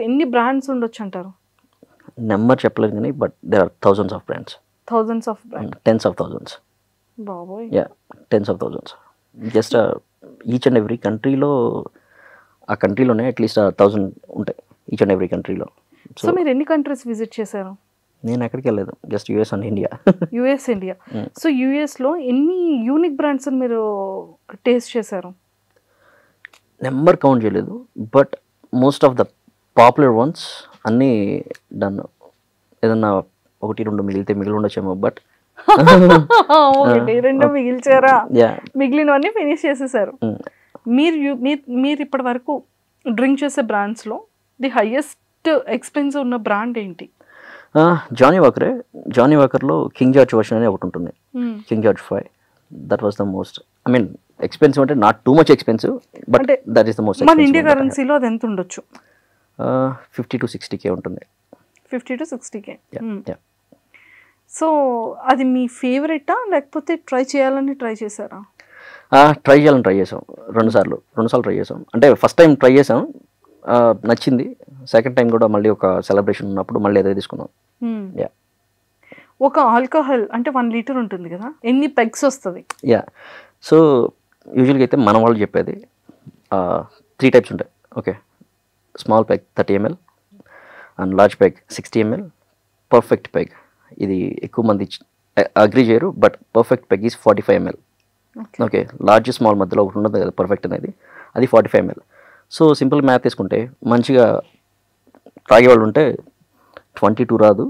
ఎన్ని బ్రాండ్స్ ఉండొచ్చు అంటారు? నెంబర్ చెప్పలేదు కానీ but there are thousands of brands. Tens of thousands. బాబోయ్. Yeah, tens of thousands. Just each and every కంట్రీలో, ఆ కంట్రీలోనే అట్లీస్ట్ 1000 ఉంటాయి ఈచ్ అండ్ ఎవ్రీ కంట్రీలో. సో మీరు ఎన్ని కంట్రీస్ విజిట్ చేశారు? నేను ఎక్కడికి వెళ్ళలేదు, just US and India. India. So యూఎస్లో ఎన్ని యూనిక్ బ్రాండ్స్ మీరు టేస్ట్ చేశారు? నెంబర్ కౌంట్ చేయలేదు, but most of the popular ones అన్నీ డన్. ఏదన్నా 1-2 మిగిలి ఉండొచ్చేమో, బట్ 1-2 మిగిల్చారా? మిగిలినవన్నీ ఫినిష్ చేసేసారు. మీరు ఇప్పటి వరకు డ్రింక్ చేసే బ్రాండ్స్లో ది హైయెస్ట్ ఎక్స్పెన్సివ్ ఉన్న బ్రాండ్ ఏంటి? జానీ వాకర్లో కింగ్ జార్జ్ వర్షన్ అనేది ఒకటి ఉంటుంది, King George 5. That was the most, I mean expensive అంటే not too much expensive, but that is the most. మన ఇండియా కరెన్సీలో అది ఎంత ఉండొచ్చు? 50 to 60K ఉంటుంది. 50 to 60K. సో అది మీ ఫేవరెటా లేకపోతే ట్రై చేశారా? ట్రై చేసాం 2 సార్లు ట్రై చేసాం. అంటే ఫస్ట్ టైం ట్రై చేసాం, నచ్చింది. సెకండ్ టైం కూడా మళ్ళీ ఒక సెలబ్రేషన్ ఉన్నప్పుడు మళ్ళీ అదే తీసుకున్నాం. ఒక ఆల్కహాల్ అంటే 1 లీటర్ ఉంటుంది కదా, ఎన్ని పెగ్స్ వస్తుంది? యా, సో యూజువల్గా అయితే మన వాళ్ళు చెప్పేది 3 టైప్స్ ఉంటాయి. Okay, small peg 30 ml and large peg 60 ml, perfect peg. ఇది ఎక్కువ మంది అగ్రీ చేయరు, but perfect peg is 45 ml. Okay, large small మధ్యలో ఒకటి ఉండదు కదా పర్ఫెక్ట్ అనేది, అది 45 ml. సో సింపుల్ మ్యాథ్ తీసుకుంటే మంచిగా తాగేవాళ్ళు ఉంటే 22 రాదు,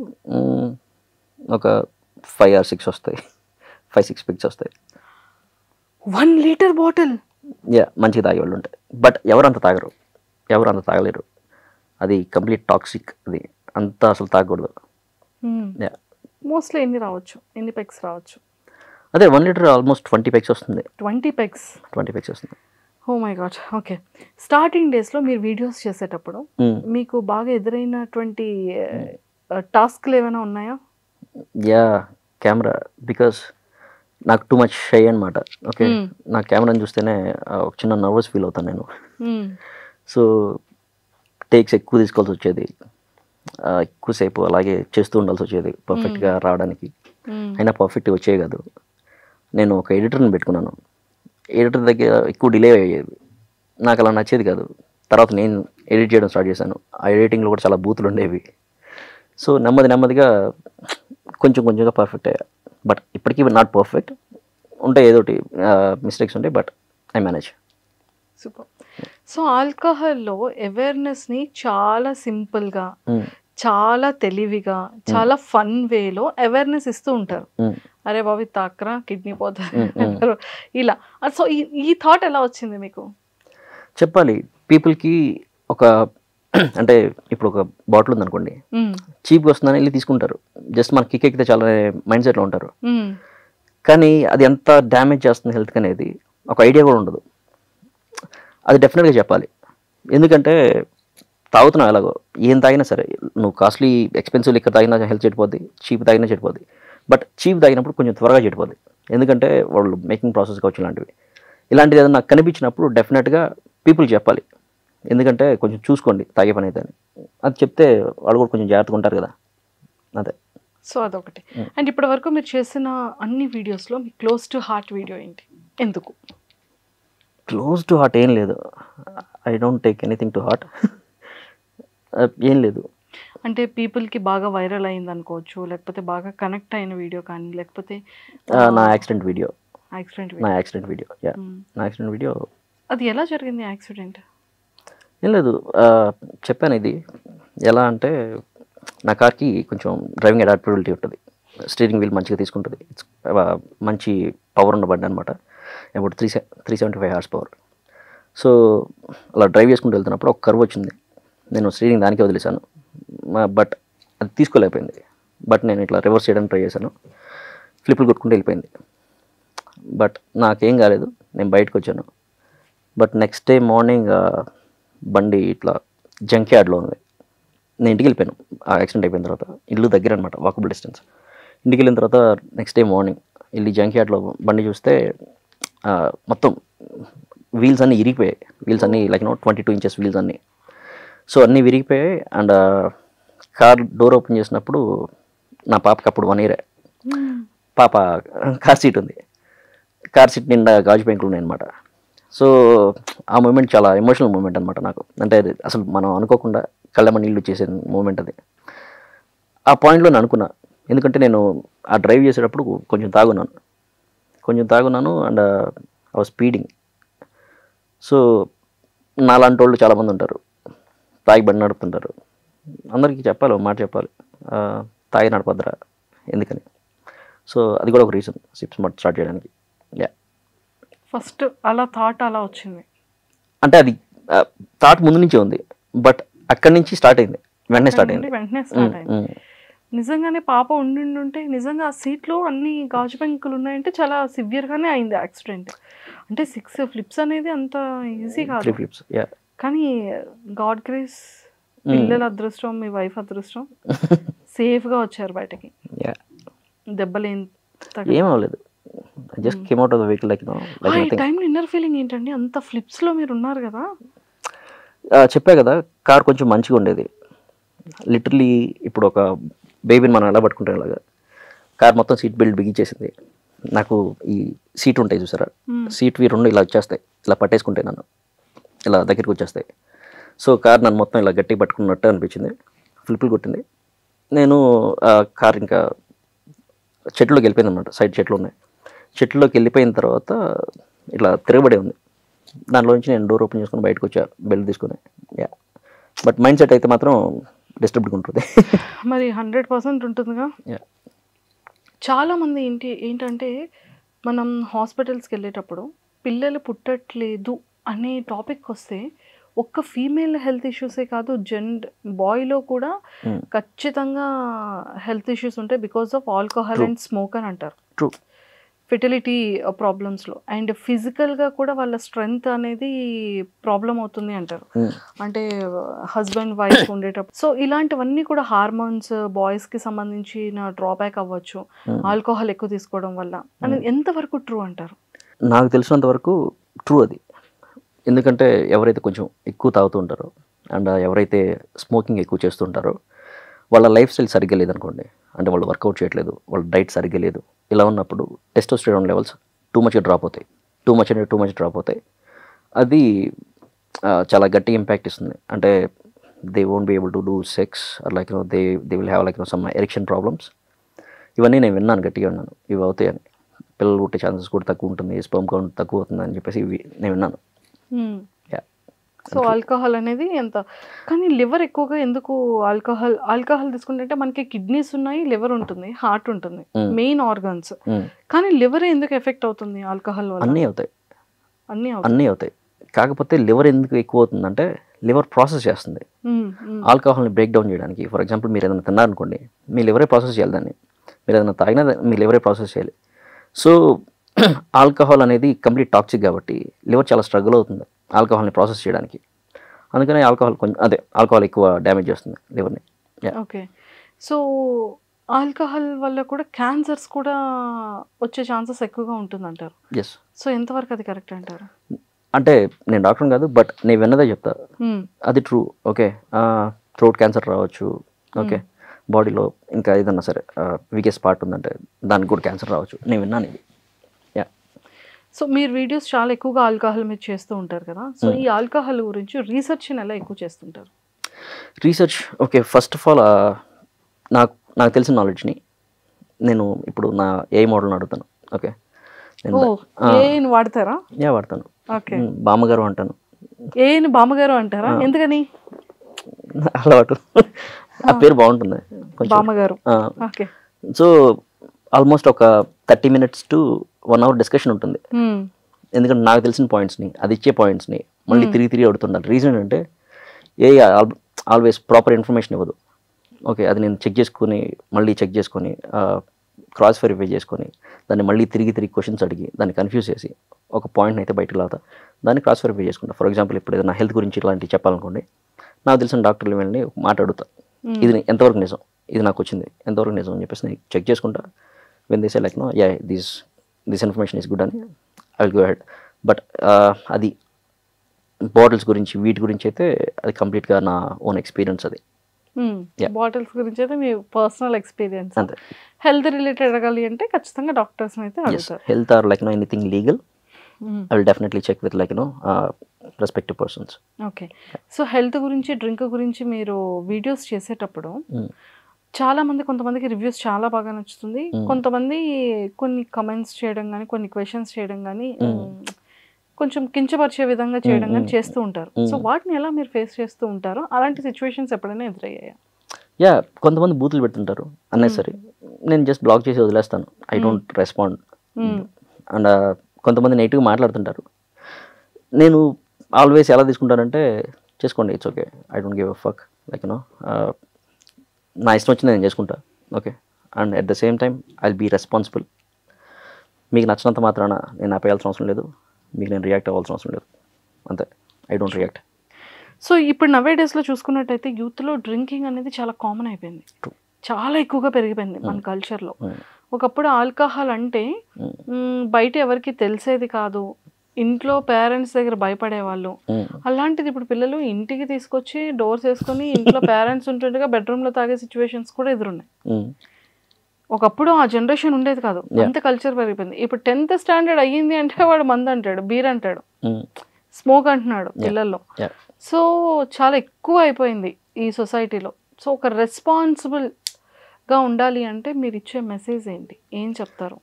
ఒక 5 or 6 వస్తాయి, 5-6 పెగ్స్ వస్తాయి. 1 లీటర్ బాటిల్. యా, మంచిగా తాగేవాళ్ళు ఉంటాయి, బట్ ఎవరు అంత తాగలేరు. అది కంప్లీట్ టాక్సిక్, అది అంతా అసలు తాగకూడదు. మోస్ట్లీ ఎన్ని పెగ్స్ రావచ్చు? అదే 1 లీటర్ ఆల్మోస్ట్ 20 పెగ్స్ వస్తుంది. 20 పెగ్స్ వస్తుంది. Oh my god. Okay, starting డేస్లో మీరు వీడియోస్ చేసేటప్పుడు మీకు బాగా ఎదురైనటువంటి టాస్క్లు ఏమైనా ఉన్నాయా? యా, కెమెరా, బికాస్ నాకు టూ మచ్ షై అనమాట. ఓకే, నా కెమెరాని చూస్తేనే ఒక చిన్న నర్వస్ ఫీల్ అవుతాను నేను. సో టేక్స్ ఎక్కువ తీసుకోవాల్సి వచ్చేది, ఎక్కువసేపు అలాగే చేస్తూ ఉండాల్సి వచ్చేది పర్ఫెక్ట్గా రావడానికి. అయినా పర్ఫెక్ట్గా వచ్చేది కాదు. నేను ఒక ఎడిటర్ని పెట్టుకున్నాను, ఎడిటర్ దగ్గర ఎక్కువ డిలే అయ్యేది, నాకు అలా నచ్చేది కాదు. తర్వాత నేను ఎడిట్ చేయడం స్టార్ట్ చేశాను. ఆ ఎడిటింగ్లో కూడా చాలా బూతులు ఉండేవి. సో నెమ్మదిగా కొంచెంగా పర్ఫెక్ట్ అయ్యా. బట్ ఇప్పటికీ నాట్ పర్ఫెక్ట్, ఉంటాయి ఏదోటి మిస్టేక్స్ ఉంటాయి, but I manage. Super. So ఆల్కహాల్లో అవేర్నెస్ని చాలా సింపుల్గా చాలా తెలివిగా చాలా ఫన్ వేలో అవేర్నెస్ ఇస్తూ ఉంటారు. అరే బాబు ఇది తాకరా కిడ్నీ పోతుంది అంటారు ఇలా. సో ఈ థాట్ ఎలా వచ్చింది మీకు? చెప్పాలి పీపుల్కి ఒక అంటే ఇప్పుడు ఒక బాటిల్ ఉందనుకోండి, చీప్గా వస్తుందని వెళ్ళి తీసుకుంటారు, జస్ట్ మనకి కిక్ ఎక్కితే చాలా మైండ్ సెట్లో ఉంటారు. కానీ అది ఎంత డ్యామేజ్ చేస్తుంది హెల్త్కి అనేది ఒక ఐడియా కూడా ఉండదు. అది డెఫినెట్గా చెప్పాలి. ఎందుకంటే తాగుతున్నావు ఎలాగో, ఏం తాగినా సరే, నువ్వు కాస్ట్లీ ఎక్స్పెన్సివ్ లిక్కర్ తాగినా హెల్త్ చెడిపోద్ది, చీప్ తాగినా చెడిపోద్ది. బట్ చీప్ తాగినప్పుడు కొంచెం త్వరగా చెడిపోద్ది, ఎందుకంటే వాళ్ళు మేకింగ్ ప్రాసెస్ కావచ్చు ఇలాంటివి. ఇలాంటిది ఏదైనా నాకు కనిపించినప్పుడు డెఫినెట్గా పీపుల్ చెప్పాలి. ఎందుకంటే కొంచెం చూసుకోండి తాగే పని అయితే అని అది చెప్తే వాళ్ళు కూడా కొంచెం జాగ్రత్తగా ఉంటారు కదా. అదే. సో అదొకటి. అండ్ ఇప్పటి వరకు మీరు చేసిన అన్ని వీడియోస్లో మీ క్లోజ్ టు హార్ట్ వీడియో ఏంటి, ఎందుకు? క్లోజ్ టు హార్ట్ ఏం లేదు, I don't take anything to heart. ఏం లేదు. అంటే పీపుల్కి బాగా వైరల్ అయింది అనుకోవచ్చు, లేకపోతే బాగా కనెక్ట్ అయిన వీడియో కానీ, లేకపోతే నా యాక్సిడెంట్ వీడియో. నా యాక్సిడెంట్ వీడియో అది ఎలా జరిగింది యాక్సిడెంట్? ఏం లేదు, చెప్పాను ఇది ఎలా అంటే, నా కార్కి కొంచెం డ్రైవింగ్ అడాప్టబిలిటీ ఉంటుంది, స్టీరింగ్ వీల్ మంచిగా తీసుకుంటుంది, మంచి పవర్ ఉన్న బండి అనమాట, అబౌట్ 375 హార్స్ పవర్. సో అలా డ్రైవ్ చేసుకుంటూ వెళ్తున్నప్పుడు ఒక కర్వ్ వచ్చింది, నేను స్టీరింగ్ దానికే వదిలేశాను, బట్ అది తీసుకోలేకపోయింది. బట్ నేను ఇట్లా రివర్స్ చేయడానికి ట్రై చేశాను, ఫ్లిప్లు కొట్టుకుంటూ వెళ్ళిపోయింది. బట్ నాకేం కాలేదు, నేను బయటకు వచ్చాను. బట్ నెక్స్ట్ డే మార్నింగ్ బండి ఇట్లా జంక్ యార్డ్లో ఉంది. నేను ఇంటికి వెళ్ళిపోయాను ఆ యాక్సిడెంట్ అయిపోయిన తర్వాత, ఇల్లు దగ్గర అనమాట, వాకబుల్ డిస్టెన్స్. ఇంటికి వెళ్ళిన తర్వాత నెక్స్ట్ డే మార్నింగ్ వెళ్ళి జంక్ యార్డ్లో బండి చూస్తే మొత్తం వీల్స్ అన్నీ ఇరిగిపోయాయి. వీల్స్ అన్నీ లైక్ 22 ఇంచెస్ వీల్స్ అన్నీ. సో అన్నీ విరిగిపోయాయి. అండ్ కార్ డోర్ ఓపెన్ చేసినప్పుడు నా పాపకి అప్పుడు 1 year. పాప కార్ సీట్ ఉంది, కార్ సీట్ నిండా గాజు పెంకులు ఉన్నాయి అనమాట. సో ఆ మూమెంట్ చాలా ఎమోషనల్ మూమెంట్ అనమాట నాకు. అంటే అసలు మనం అనుకోకుండా కళ్ళమ్మ నీళ్ళు చేసే మూమెంట్ అది. ఆ పాయింట్లో నేను అనుకున్నా, ఎందుకంటే నేను ఆ డ్రైవ్ చేసేటప్పుడు కొంచెం తాగున్నాను and I was speeding. So నాలాంటి వాళ్ళు చాలామంది ఉంటారు, తాగి బండి నడుపుతుంటారు. అందరికీ చెప్పాలి, ఒక మాట చెప్పాలి, తాగి నడపద్దురా ఎందుకని. సో అది కూడా ఒక రీజన్ సిప్స్ మట్ స్టార్ట్ చేయడానికి. ఫస్ట్ అలా థాట్ అలా వచ్చింది అంటే అది థాట్ ముందు నుంచే ఉంది, బట్ అక్కడి నుంచి స్టార్ట్ అయింది, వెంటనే స్టార్ట్ అయింది. నిజంగానే పాప ఉండింటే నిజంగా ఆ సీట్లో అన్ని గాజు పెంకులు ఉన్నాయంటే చాలా సివియర్గానే అయింది యాక్సిడెంట్. అంటే 6 flips అనేది అంత ఈజీ కాదు. 3 flips. కానీ గాడ్ గ్రేస్, పిల్లల అదృష్టం, మీ వైఫ్ అదృష్టం, సేఫ్గా వచ్చారు బయటకి. దెబ్బలు ఏం అవ్వలేదు, just came out of the vehicle like టైంలో ఇన్నర్ ఫీలింగ్ ఏంటండి? అంత ఫ్లిప్స్లో మీరు ఉన్నారు కదా. చెప్పా కదా, కార్ కొంచెం మంచిగా ఉండేది. లిటరలీ ఇప్పుడు ఒక బేబీని మనం ఎలా పట్టుకుంటాం ఇలాగా, కార్ మొత్తం సీట్ బెల్ట్ బిగించేసింది. నాకు ఈ సీట్ ఉంటాయి చూసారా, సీట్వి 2 ఇలా వచ్చేస్తాయి, ఇలా పట్టేసుకుంటే నన్ను ఇలా దగ్గరికి వచ్చేస్తాయి. సో కార్ నన్ను మొత్తం ఇలా గట్టిగా పట్టుకున్నట్టు అనిపించింది, ఫ్లిప్లు కొట్టింది. నేను కార్ ఇంకా చెట్లోకి వెళ్ళిపోయింది అనమాట, సైడ్ చెట్లు ఉన్నాయి. చెట్లోకి వెళ్ళిపోయిన తర్వాత ఇట్లా తిరగబడి ఉంది, దాంట్లోంచి నేను డోర్ ఓపెన్ చేసుకుని బయటకు వచ్చా బెల్ట్ తీసుకుని. బట్ మైండ్ సెట్ అయితే మాత్రం డిస్టర్బ్డ్గా ఉంటుంది. మరి 100% ఉంటుందిగా. చాలామంది ఏంటంటే మనం హాస్పిటల్స్కి వెళ్ళేటప్పుడు పిల్లలు పుట్టట్లేదు అనే టాపిక్ వస్తే ఒక్క ఫీమేల్ హెల్త్ ఇష్యూసే కాదు, బాయ్లో కూడా ఖచ్చితంగా హెల్త్ ఇష్యూస్ ఉంటాయి because of alcohol and smoke అని అంటారు. ట్రూ. ఫెర్టిలిటీ ప్రాబ్లమ్స్లో అండ్ ఫిజికల్గా కూడా వాళ్ళ స్ట్రెంగ్త్ అనేది ప్రాబ్లం అవుతుంది అంటారు. అంటే హస్బెండ్ వైఫ్ ఉండేటప్పుడు. సో ఇలాంటివన్నీ కూడా హార్మోన్స్, బాయ్స్కి సంబంధించిన డ్రాబ్యాక్ అవ్వచ్చు ఆల్కహాల్ ఎక్కువ తీసుకోవడం వల్ల అనేది ఎంతవరకు ట్రూ అంటారు? నాకు తెలిసినంత వరకు ట్రూ అది. ఎందుకంటే ఎవరైతే కొంచెం ఎక్కువ తాగుతూ ఉంటారో అండ్ ఎవరైతే స్మోకింగ్ ఎక్కువ చేస్తుంటారో వాళ్ళ లైఫ్ స్టైల్ సరిగ్గా లేదనుకోండి, అంటే వాళ్ళు వర్కౌట్ చేయట్లేదు, వాళ్ళ డైట్ సరిగ్గా లేదు, ఇలా ఉన్నప్పుడు testosterone levels too much drop అవుతాయి. అది చాలా గట్టి ఇంపాక్ట్ ఇస్తుంది. అంటే they won't be able to do sex or like they will have like some erection problems. ఇవన్నీ నేను విన్నాను, గట్టిగా విన్నాను, ఇవి అవుతాయని. పిల్లలు పుట్టే ఛాన్సెస్ కూడా తక్కువ ఉంటుంది, స్పెర్మ్ కౌంట్ తక్కువ అవుతుంది అని చెప్పేసి ఇవి నేను విన్నాను. సో ఆల్కహాల్ అనేది ఎంత, కానీ లివర్ ఎక్కువగా ఎందుకు ఆల్కహాల్ తీసుకుంటే మనకి కిడ్నీస్ ఉన్నాయి, లివర్ ఉంటుంది, హార్ట్ ఉంటుంది, మెయిన్ ఆర్గన్స్, కానీ లివర్ ఎందుకు ఎఫెక్ట్ అవుతుంది ఆల్కహాల్ వల్ల? అన్నీ అవుతాయి. కాకపోతే లివర్ ఎందుకు ఎక్కువ అవుతుందంటే లివర్ ప్రాసెస్ చేస్తుంది ఆల్కహాల్ని బ్రేక్ డౌన్ చేయడానికి. ఫర్ ఎగ్జాంపుల్ మీరు ఏదైనా తిన్నారనుకోండి, మీ లివరే ప్రాసెస్ చేయాలి దాన్ని. మీరు ఏదైనా తాగినా మీ లివరే ప్రాసెస్ చేయాలి. సో ఆల్కహాల్ అనేది కంప్లీట్ టాక్సిక్ కాబట్టి లివర్ చాలా స్ట్రగుల్ అవుతుంది ఆల్కహాల్ని ప్రాసెస్ చేయడానికి. అందుకని ఆల్కహాల్ ఎక్కువ డ్యామేజ్ చేస్తుంది లివర్ని. ఓకే. సో ఆల్కహాల్ వల్ల కూడా క్యాన్సర్స్ కూడా వచ్చే ఛాన్సెస్ ఎక్కువగా ఉంటుందంటారు. ఎస్. సో ఎంతవరకు అది కరెక్ట్ అంటారు? అంటే నేను డాక్టర్ కాదు, బట్ నేను విన్నదే చెప్తా. అది ట్రూ. ఓకే, థ్రోట్ క్యాన్సర్ రావచ్చు. ఓకే, బాడీలో ఇంకా ఏదన్నా సరే వీకెస్ట్ పార్ట్ ఉందంటే దానికి కూడా క్యాన్సర్ రావచ్చు. నేను విన్నాను ఇది. యా. సో మీరు వీడియోస్ చాలా ఎక్కువగా ఆల్కహాల్ మీద చేస్తూ ఉంటారు కదా, సో ఈ ఆల్కహాల్ గురించి రీసెర్చ్ని ఎలా ఎక్కువ చేస్తుంటారు? Research okay, first of all నాకు తెలిసిన నాలెడ్జ్ని నేను ఇప్పుడు నా ఏఐ మోడల్ని అడుగుతాను. ఓకే, నేను వాడతారా? యా, వాడతాను. ఓకే, బామ్మగారు అంటాను. ఏని బామ్మగారు అంటారా? ఎందుకని? అలవాటు. ఆ పేరు బాగుంటుంది బామ్మగారు. ఓకే. సో ఆల్మోస్ట్ ఒక 30 minutes to 1 hour డిస్కషన్ ఉంటుంది. ఎందుకంటే నాకు తెలిసిన పాయింట్స్ని, అది ఇచ్చే పాయింట్స్ని మళ్ళీ తిరిగి అడుగుతుండాలి. రీజన్ ఏంటంటే ఆల్వేస్ ప్రాపర్ ఇన్ఫర్మేషన్ ఇవ్వదు. ఓకే, అది నేను మళ్ళీ చెక్ చేసుకొని క్రాస్ వెరిఫై చేసుకొని దాన్ని మళ్ళీ తిరిగి క్వశ్చన్స్ అడిగి దాన్ని కన్ఫ్యూజ్ చేసి ఒక పాయింట్ని అయితే బయటకు లాతా దాన్ని క్రాస్ వెరిఫై చేసుకుంటా. ఫర్ ఎగ్జాంపుల్ ఇప్పుడు ఏదైనా హెల్త్ గురించి ఇలాంటివి చెప్పాలనుకోండి, నాకు తెలిసిన డాక్టర్లు వెళ్ళి ఒక మాట అడుగుతా, ఇది ఎంతవరకు నిజం, ఇది నాకు వచ్చింది ఎంతవరకు నిజం అని చెప్పేసి నేను చెక్ చేసుకుంటా. When they say like no yeah this information is good అని I will go head. But అది బాటిల్స్ గురించి వీటి గురించి అయితే అది కంప్లీట్గా నా ఓన్ ఎక్స్పీరియన్స్. అది బాటిల్స్ గురించి అయితే మీ పర్సనల్ ఎక్స్పీరియన్స్. అంతే. హెల్త్ రిలేటెడ్ అడగాలి అంటే ఖచ్చితంగా డాక్టర్స్ అయితే అడుగుతారు. Health or like anything legal I will definitely check with respective persons. Okay. So health గురించి, డ్రింక్ గురించి మీరు వీడియోస్ చేసేటప్పుడు కొంతమందికి రివ్యూస్ చాలా బాగా నచ్చుతుంది, కొంతమంది కొన్ని కమెంట్స్ చేయడం కానీ, కొన్ని క్వశ్చన్స్ చేయడం కానీ, కొంచెం కించపరిచే విధంగా చేయడం కానీ చేస్తూ ఉంటారు. సో వాటిని ఎలా మీరు ఫేస్ చేస్తూ ఉంటారు? అలాంటి సిచ్యువేషన్స్ ఎప్పుడైనా ఎదురయ్యాయా? యా, కొంతమంది బూతులు పెడుతుంటారు అన్నెసరీ. నేను జస్ట్ బ్లాక్ చేసి వదిలేస్తాను. I don't respond. అండ్ కొంతమంది నెగిటివ్గా మాట్లాడుతుంటారు. నేను ఆల్వేస్ ఎలా తీసుకుంటానంటే చేసుకోండి, it's okay, I don't give a fuck, నా ఇష్టం వచ్చింది నేను చేసుకుంటా. Okay, and at the same time I will be responsible. మీకు నచ్చినంత మాత్రాన నేను ఆపేయాల్సిన అవసరం లేదు, మీకు నేను రియాక్ట్ అవ్వాల్సిన అవసరం లేదు. అంతే, ఐ డోంట్ రియాక్ట్. సో ఇప్పుడు నవే డేస్లో చూసుకున్నట్టయితే యూత్లో డ్రింకింగ్ అనేది చాలా కామన్ అయిపోయింది, చాలా ఎక్కువగా పెరిగిపోయింది మన కల్చర్లో. ఒకప్పుడు ఆల్కహాల్ అంటే బయట ఎవరికి తెలిసేది కాదు, ఇంట్లో పేరెంట్స్ దగ్గర భయపడేవాళ్ళు. అలాంటిది ఇప్పుడు పిల్లలు ఇంటికి తీసుకొచ్చి డోర్స్ వేసుకొని ఇంట్లో పేరెంట్స్ ఉంటుండగా బెడ్రూమ్లో తాగే సిచ్యువేషన్స్ కూడా ఎదురున్నాయి. ఒకప్పుడు ఆ జనరేషన్ ఉండేది కాదు, అంత కల్చర్ పెరిగిపోయింది. ఇప్పుడు 10th స్టాండర్డ్ అయ్యింది అంటే వాడు మందు అంటాడు, బీర్ అంటాడు, స్మోక్ అంటున్నాడు పిల్లల్లో. సో చాలా ఎక్కువ అయిపోయింది ఈ సొసైటీలో. సో ఒక రెస్పాన్సిబుల్గా ఉండాలి అంటే మీరు ఇచ్చే మెసేజ్ ఏంటి, ఏం చెప్తారు?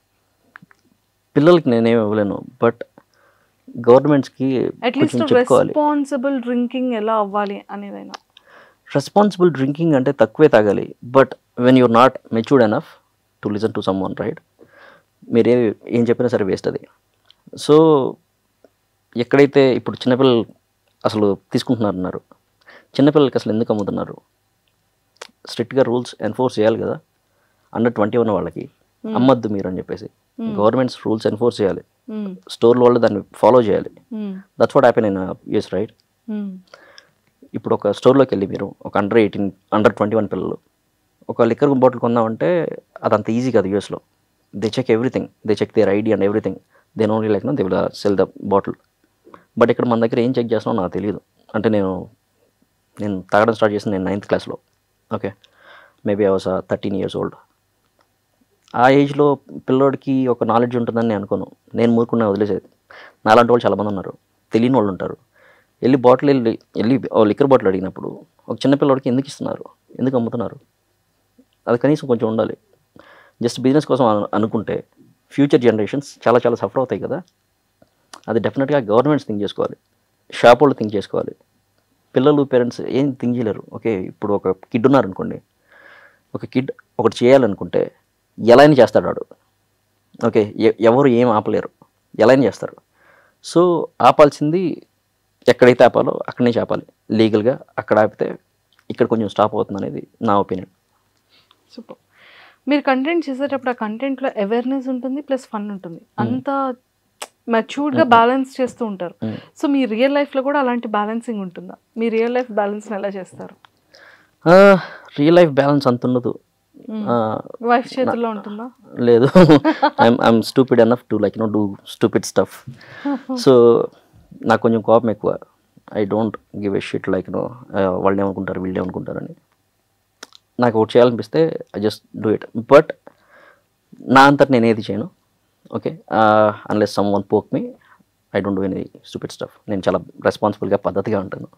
పిల్లలకి నేనేమి ఇవ్వలేను, బట్ గవర్నమెంట్స్కి అట్లీస్ట్ రెస్పాన్సిబుల్ డ్రింకింగ్ ఎలా అవ్వాలి అనేదైనా. రెస్పాన్సిబుల్ డ్రింకింగ్ అంటే తక్కువే తాగాలి, but when you're not matured enough to listen to some one, right? మీరే ఏం చెప్పినా సరే వేస్ట్ అది. సో ఎక్కడైతే ఇప్పుడు చిన్నపిల్లలు అసలు తీసుకుంటున్నారన్నారు, చిన్నపిల్లలకి అసలు ఎందుకు అమ్ముతున్నారు? స్ట్రిక్ట్గా రూల్స్ ఎన్ఫోర్స్ చేయాలి కదా. అండర్ 21 వాళ్ళకి అమ్మద్దు మీరు అని చెప్పేసి గవర్నమెంట్స్ రూల్స్ ఎన్ఫోర్స్ చేయాలి, స్టోర్ వాళ్ళు దాన్ని ఫాలో చేయాలి. That's what happen in US, right? ఇప్పుడు ఒక స్టోర్లోకి వెళ్ళి మీరు ఒక అండర్ 21 పిల్లలు ఒక లిక్కర్ బాటిల్ కొందామంటే అదంత ఈజీ కాదు యూఎస్లో. They check everything, they check their ID and everything, then only like they will sell the bottle. But ఇక్కడ మన దగ్గర ఏం చెక్ చేస్తున్నావు నాకు తెలియదు. అంటే నేను తాగడం స్టార్ట్ చేసింది నేను 9th క్లాస్లో. Okay, maybe I was 13 years old. ఆ ఏజ్లో పిల్లోడికి ఒక నాలెడ్జ్ ఉంటుందని నేను అనుకోను. నేను మూరుకునే వదిలేసేది. నాలాంటి వాళ్ళు చాలామంది ఉన్నారు, తెలియని వాళ్ళు ఉంటారు. వెళ్ళి లిక్కర్ బాటిల్ అడిగినప్పుడు ఒక చిన్న పిల్లోడికి ఎందుకు ఇస్తున్నారు, ఎందుకు అమ్ముతున్నారు? అది కనీసం కొంచెం ఉండాలి. జస్ట్ బిజినెస్ కోసం అనుకుంటే ఫ్యూచర్ జనరేషన్స్ చాలా చాలా సఫర్ అవుతాయి కదా. అది డెఫినెట్గా గవర్నమెంట్స్ థింక్ చేసుకోవాలి, షాప్ వాళ్ళు థింక్ చేసుకోవాలి. పిల్లలు పేరెంట్స్ ఏం థింక్ చేయలేరు. ఓకే, ఇప్పుడు ఒక కిడ్ ఉన్నారనుకోండి, ఒక కిడ్ ఒకటి చేయాలనుకుంటే ఎలా అయినా చేస్తాడు వాడు. ఓకే, ఎవరు ఏం ఆపలేరు, ఎలా అయినా చేస్తారు. సో ఆపాల్సింది ఎక్కడైతే ఆపాలో అక్కడనే ఆపాలి లీగల్గా. అక్కడ ఆపితే ఇక్కడ కొంచెం స్టాప్ అవుతుంది అనేది నా ఒపీనియన్. సూపర్. మీరు కంటెంట్ చేసేటప్పుడు ఆ కంటెంట్లో అవేర్నెస్ ఉంటుంది ప్లస్ ఫన్ ఉంటుంది, అంతా మెచ్యూర్డ్గా బ్యాలెన్స్ చేస్తూ ఉంటారు. సో మీ రియల్ లైఫ్లో కూడా అలాంటి బ్యాలెన్సింగ్ ఉంటుందా? మీ రియల్ లైఫ్ బ్యాలెన్స్ని ఎలా చేస్తారు? రియల్ లైఫ్ బ్యాలెన్స్ అంత ఉండదు. వైఫ్ చేతుల్లో ఉంటుందా? లేదు. I'm stupid enough to like do stupid stuff. So నాకు కొంచెం కోపం ఎక్కువ. I don't give a shit like వాళ్ళు ఏమనుకుంటారు వీళ్ళు ఏమనుకుంటారని. నాకు ఒకటి చేయాలనిపిస్తే I just do it. But నా అంతటి నేను ఏది చేయను. Okay, unless someone poke me, I don't do any stupid stuff. నేను చాలా రెస్పాన్సిబుల్గా పద్ధతిగా ఉంటాను.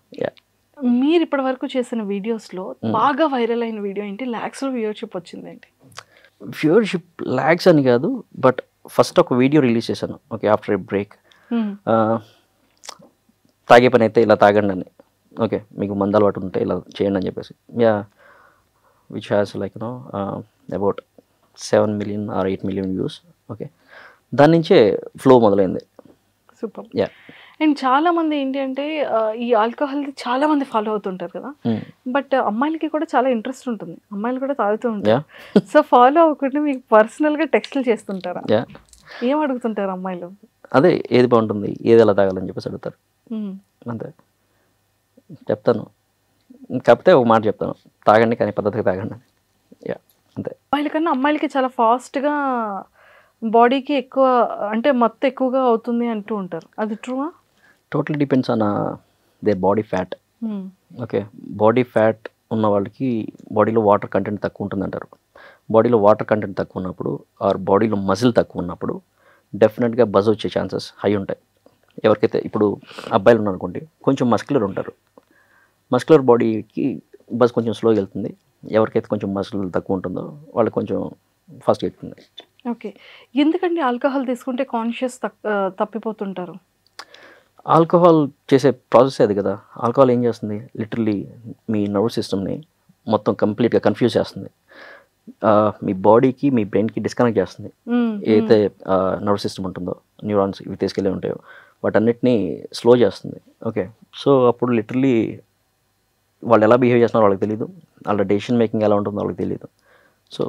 మీరు ఇప్పటి వరకు చేసిన వీడియోస్లో బాగా వైరల్ అయిన వీడియో ఏంటి? ల్యాక్స్లో వ్యూవర్షిప్ వచ్చింది ఏంటి? వ్యూవర్షిప్ ల్యాక్స్ అని కాదు, బట్ ఫస్ట్ ఒక వీడియో రిలీజ్ చేశాను. Okay, after a break. తాగే పని అయితే ఇలా తాగండి అని. ఓకే, మీకు మందు అలవాటు ఉంటే ఇలా చేయండి అని చెప్పేసి. Which has like about 7 million or 8 million views. Okay, దాని నుంచే ఫ్లో మొదలైంది. సూపర్. అండ్ చాలా మంది ఏంటి అంటే ఈ ఆల్కహాల్ చాలా మంది ఫాలో అవుతుంటారు కదా, బట్ అమ్మాయిలకి కూడా చాలా ఇంట్రెస్ట్ ఉంటుంది, అమ్మాయిలు కూడా తాగుతూ ఉంటారు. సో ఫాలో అవ్వకుండా మీకు పర్సనల్గా టెక్స్ట్లు చేస్తుంటారా? ఏం అడుగుతుంటారు అమ్మాయిలు? అదే ఏది బాగుంటుంది, ఏది ఎలా తాగాలని చెప్పేసి అడుగుతారు. అంతే చెప్తాను. కాకపోతే ఒక మాట చెప్తాను, తాగండి కానీ పద్ధతిగా తాగండి. అంతే. అమ్మాయిల కన్నా అమ్మాయిలకి చాలా ఫాస్ట్గా బాడీకి ఎక్కువ అంటే మత్తు ఎక్కువగా అవుతుంది అంటూ ఉంటారు, అది ట్రూవా? Totally depends on their body fat. Okay, body fat ఉన్న వాళ్ళకి బాడీలో వాటర్ కంటెంట్ తక్కువ ఉంటుంది అంటారు. బాడీలో వాటర్ కంటెంట్ తక్కువ ఉన్నప్పుడు ఆర్ బాడీలో మజిల్ తక్కువ ఉన్నప్పుడు డెఫినెట్గా బజ్ వచ్చే ఛాన్సెస్ హై ఉంటాయి. ఎవరికైతే ఇప్పుడు అబ్బాయిలు ఉన్నారనుకోండి, కొంచెం మస్కులర్ ఉంటారు, మస్కులర్ బాడీకి బజ్ కొంచెం స్లోగా వెళ్తుంది. ఎవరికైతే కొంచెం మజిల్ తక్కువ ఉంటుందో వాళ్ళకి కొంచెం ఫాస్ట్గా వెళ్తుంది. ఓకే, ఎందుకండి ఆల్కహాల్ తీసుకుంటే కాన్షియస్ తప్పిపోతుంటారు? ఆల్కహాల్ చేసే ప్రాసెస్ అది కదా. ఆల్కహాల్ ఏం చేస్తుంది, లిటరలీ మీ నర్వస్ సిస్టమ్ని మొత్తం కంప్లీట్గా కన్ఫ్యూజ్ చేస్తుంది. మీ బాడీకి మీ బ్రెయిన్కి డిస్కనెక్ట్ చేస్తుంది. ఏదైతే నర్వస్ సిస్టమ్ ఉంటుందో, న్యూరాన్స్ ఇవి తీసుకెళ్ళి ఉంటాయో వాటన్నిటిని స్లో చేస్తుంది. ఓకే, సో అప్పుడు లిటరలీ వాళ్ళు ఎలా బిహేవ్ చేస్తున్నారో వాళ్ళకి తెలియదు, వాళ్ళ డెసిషన్ మేకింగ్ ఎలా ఉంటుందో వాళ్ళకి తెలియదు. సో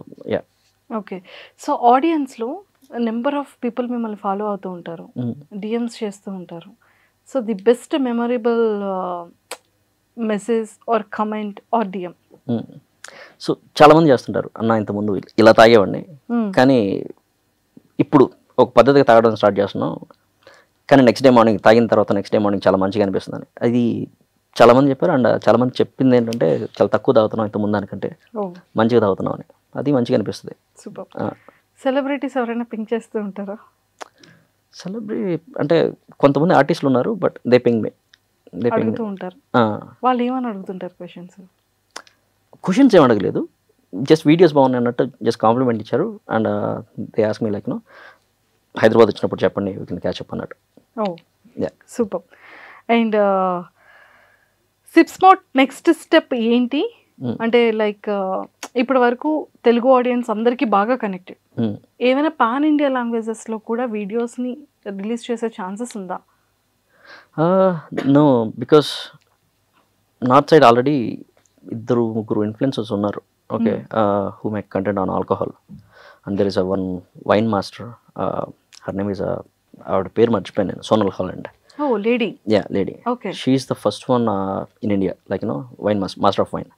ఓకే, సో ఆడియన్స్లో నెంబర్ ఆఫ్ పీపుల్ మిమ్మల్ని ఫాలో అవుతూ ఉంటారు, డిఎమ్స్ చేస్తూ ఉంటారు. So the best memorable message or comment or DM? So చాలామంది చేస్తుంటారు, అన్న ఇంతకుముందు ఇలా తాగేవాడిని కానీ ఇప్పుడు ఒక పద్ధతిగా తాగడం స్టార్ట్ చేస్తున్నాం, కానీ నెక్స్ట్ డే మార్నింగ్ తాగిన తర్వాత నెక్స్ట్ డే మార్నింగ్ చాలా మంచిగా అనిపిస్తుంది. అది చాలామంది చెప్పారు. అండ్ చాలామంది చెప్పింది ఏంటంటే చాలా తక్కువ తాగుతున్నాం ఇంతకుముందు దానికంటే, మంచిగా తాగుతున్నాం అని. అది మంచిగా అనిపిస్తుంది. సూపర్. సెలబ్రిటీస్ ఎవరైనా పింక్ చేస్తూ ఉంటారా? సెలబ్రిటీ అంటే కొంతమంది ఆర్టిస్టులు ఉన్నారు, but they ping me, they ping అడుగుతూ ఉంటారు. వాళ్ళు ఏమని అడుగుతుంటారు క్వశ్చన్స్? క్వశ్చన్స్ ఏం అడగలేదు, జస్ట్ వీడియోస్ బాగున్నాయి అన్నట్టు జస్ట్ కాంప్లిమెంట్ ఇచ్చారు. And they ask me like Hyderabad వచ్చినప్పుడు చెప్పండి యూ కెన్ క్యాచ్ అప్ అన్నట్టు. సూపర్. అండ్ సిప్స్మార్ట్ నెక్స్ట్ స్టెప్ ఏంటి అంటే లైక్ ఇప్పటి వరకు తెలుగు ఆడియన్స్ అందరికీ బాగా కనెక్టెడ్, ఏమైనా పాన్ ఇండియా లాంగ్వేజెస్లో కూడా వీడియోస్ని రిలీజ్ చేసే ఛాన్సెస్ ఉందా? No, because north side already 2-3 influencers ఉన్నారు. Okay, who make content on alcohol. And there is a one wine master, her name is ఆవిడ పేరు మర్చిపోయాను నేను, Sonal Holland. Oh, lady. Yeah, lady. Okay. She is the first one in India, like wine master of wine.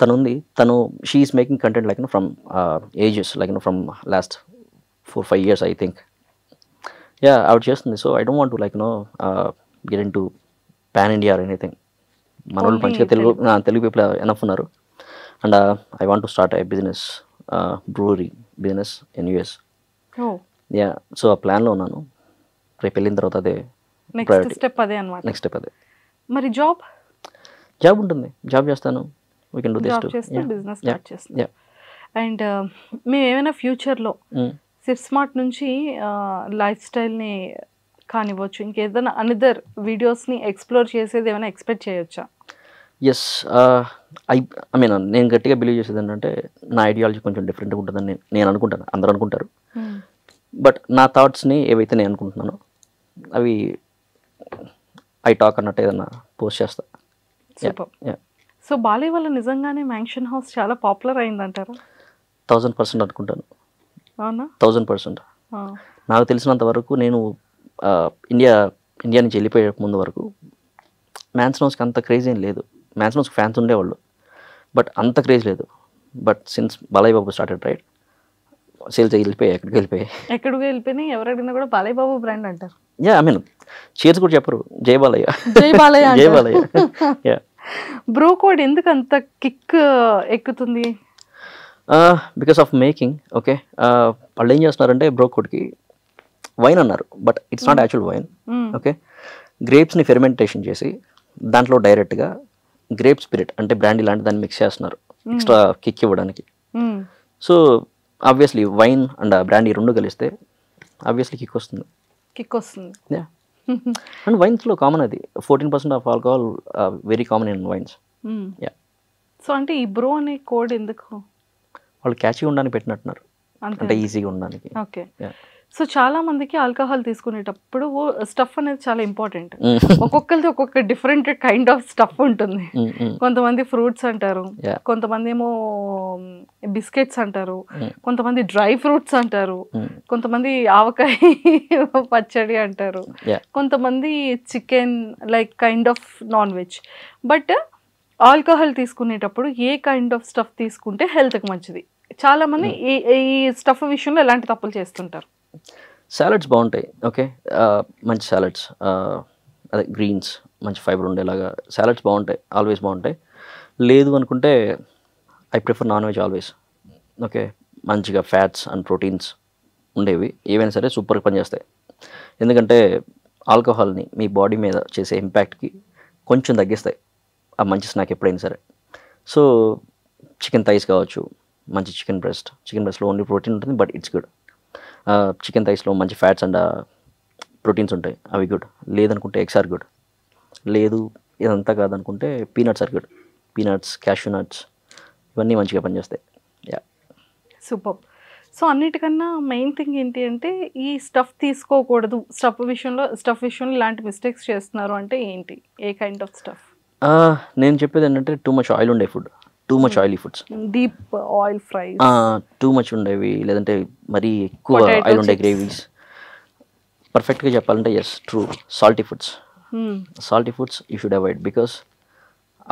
Tanu, she is making content like from ages, like from last 4-5 years, I think. Yeah, I would just so I don't want to like get into pan India or anything. Manol panchga Telugu people enough unnaru, and I want to start a business, brewery business in US. Oh. Yeah, so a plan lo unnanu. రేపు వెళ్ళిన తర్వాత అదే నెక్స్ట్ స్టెప్ అదే అన్నమాట. నెక్స్ట్ స్టెప్ అదే. మరి జాబ్ ఉంటుంది, జాబ్ చేస్తాను. We can do this to business start చేస్తాను. అండ్ మేము ఏమైనా ఫ్యూచర్లో సిప్స్మార్ట్ నుంచి లైఫ్ స్టైల్ని కానివ్వచ్చు, ఇంకేదైనా అనదర్ వీడియోస్ని ఎక్స్ప్లోర్ చేసేది ఏమైనా ఎక్స్పెక్ట్ చేయొచ్చా? ఎస్. ఐ మీన్ నేను గట్టిగా బిలీవ్ చేసేది ఏంటంటే నా ఐడియాలజీ కొంచెం డిఫరెంట్గా ఉంటుందని నేను అనుకుంటాను. అందరూ అనుకుంటారు. బట్ నా థాట్స్ని ఏవైతే నేను అనుకుంటున్నానో అవి ఐ టాక్ అన్నట్టు ఏదైనా పోస్ట్ చేస్తా. సూపర్. సో బాలయ్య వల్ల నిజంగానే మ్యాన్షన్ హౌస్ చాలా పాపులర్ అయిందంటారా? 1000% అనుకుంటాను. అవునా? 1000%. నాకు తెలిసినంత వరకు నేను ఇండియా నుంచి వెళ్ళిపోయే ముందు వరకు మ్యాన్షన్ హౌస్కి అంత క్రేజ్ ఏం లేదు. మ్యాన్షన్ హౌస్కి ఫ్యాన్స్ ఉండేవాళ్ళు, బట్ అంత క్రేజ్ లేదు. But since Balayya Babu started right, sales వెళ్ళిపోయాయి. ఎక్కడికి వెళ్ళిపోయినాయి? ఎవరు అడిగినా కూడా బాలయ్య బాబు బ్రాండ్ అంటారు. ఐ మీన్ చీర్స్ కూడా చెప్పరు, జై బాలయ్య. జై బాలయ్య. బ్రో కోడ్ ఎందుకు అంత కిక్ ఎక్కుతుంది? Because of making. ఓకే, వాళ్ళు ఏం చేస్తున్నారంటే బ్రో కోడ్కి వైన్ అన్నారు, but it's not actual wine. Okay, గ్రేప్స్ని ఫెర్మెంటేషన్ చేసి దాంట్లో డైరెక్ట్గా గ్రేప్ స్పిరిట్ అంటే బ్రాండీ లాంటి దాన్ని మిక్స్ చేస్తున్నారు ఎక్స్ట్రా కిక్ ఇవ్వడానికి. So obviously wine and brandy రెండు కలిస్తే ఆబ్వియస్లీ కిక్ వస్తుంది. అండ్ వైన్స్లో కామన్ అది 14% of alcohol, very common in wines. So అంటే ఈ బ్రో అనే కోడ్ ఎందుకు? వాళ్ళు క్యాచీగా ఉండడానికి పెట్టినట్టున్నారు, అంటే ఈజీగా ఉండడానికి. ఓకే. సో చాలా మందికి ఆల్కహాల్ తీసుకునేటప్పుడు స్టఫ్ అనేది చాలా ఇంపార్టెంట్. ఒక్కొక్కరిది ఒక్కొక్క డిఫరెంట్ కైండ్ ఆఫ్ స్టఫ్ ఉంటుంది. కొంతమంది ఫ్రూట్స్ అంటారు, కొంతమంది ఏమో బిస్కెట్స్ అంటారు, కొంతమంది డ్రై ఫ్రూట్స్ అంటారు, కొంతమంది ఆవకాయ పచ్చడి అంటారు, కొంతమంది chicken like kind of non veg. But alcohol తీసుకునేటప్పుడు ఏ కైండ్ ఆఫ్ స్టఫ్ తీసుకుంటే హెల్త్కి మంచిది? చాలా మంది ఈ స్టఫ్ విషయంలో ఎలాంటి తప్పులు చేస్తుంటారు? సాలడ్స్ బాగుంటాయి. ఓకే, మంచి సాలడ్స్, అదే గ్రీన్స్ మంచి ఫైబర్ ఉండేలాగా సాలడ్స్ బాగుంటాయి, ఆల్వేస్ బాగుంటాయి. లేదు అనుకుంటే I prefer non veg always. Okay, మంచిగా ఫ్యాట్స్ అండ్ ప్రోటీన్స్ ఉండేవి ఏవైనా సరే సూపర్గా పనిచేస్తాయి. ఎందుకంటే ఆల్కహాల్ని మీ బాడీ మీద చేసే ఇంపాక్ట్కి కొంచెం తగ్గిస్తాయి ఆ మంచి స్నాక్ ఎప్పుడైనా సరే. సో చికెన్ థైస్ కావచ్చు, మంచి చికెన్ బ్రెస్ట్లో ఓన్లీ ప్రోటీన్ ఉంటుంది, బట్ ఇట్స్ గుడ్. చికెన్ థైస్లో మంచి ఫ్యాట్స్ అండ్ ప్రోటీన్స్ ఉంటాయి, అవి గుడ్. లేదనుకుంటే ఎగ్స్ ఆర్ గుడ్. లేదు ఇదంతా కాదనుకుంటే peanuts or good. Peanuts, cashew nuts ఇవన్నీ మంచిగా పనిచేస్తాయి. సూపర్. సో అన్నిటికన్నా మెయిన్ థింగ్ ఏంటి అంటే ఈ స్టఫ్ తీసుకోకూడదు, స్టఫ్ విషయంలో ఇలాంటి మిస్టేక్స్ చేస్తున్నారు అంటే ఏంటి? ఏ కైండ్ ఆఫ్ స్టఫ్? నేను చెప్పేది ఏంటంటే టూ మచ్ ఆయిల్ ఉండే food, too much oily foods, deep oil fries, too much ఉండేవి, లేదంటే మరీ ఎక్కువ ఆయిల్ ఉండే గ్రేవీస్. పర్ఫెక్ట్గా చెప్పాలంటే yes, true. Salty foods you should avoid, because